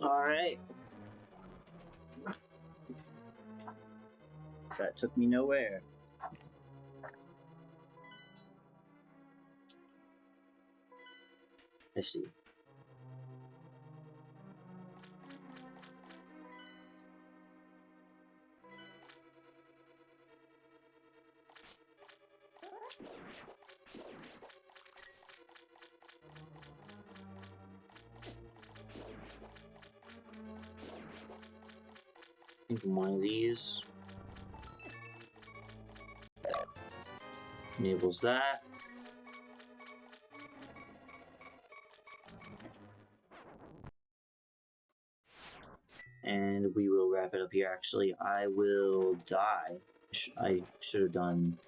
Speaker 1: Alright. That took me nowhere. I see. I think one of these enables that. And we will wrap it up here. Actually, I will die. I should have done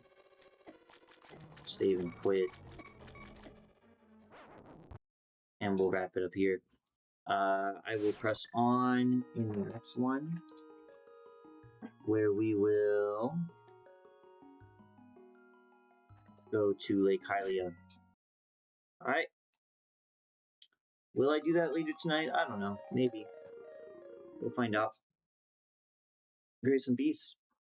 Speaker 1: save and quit. And we'll wrap it up here. I will press on in the next one, where we will go to Lake Hylia. Alright. Will I do that later tonight? I don't know. Maybe. We'll find out. Grace and peace.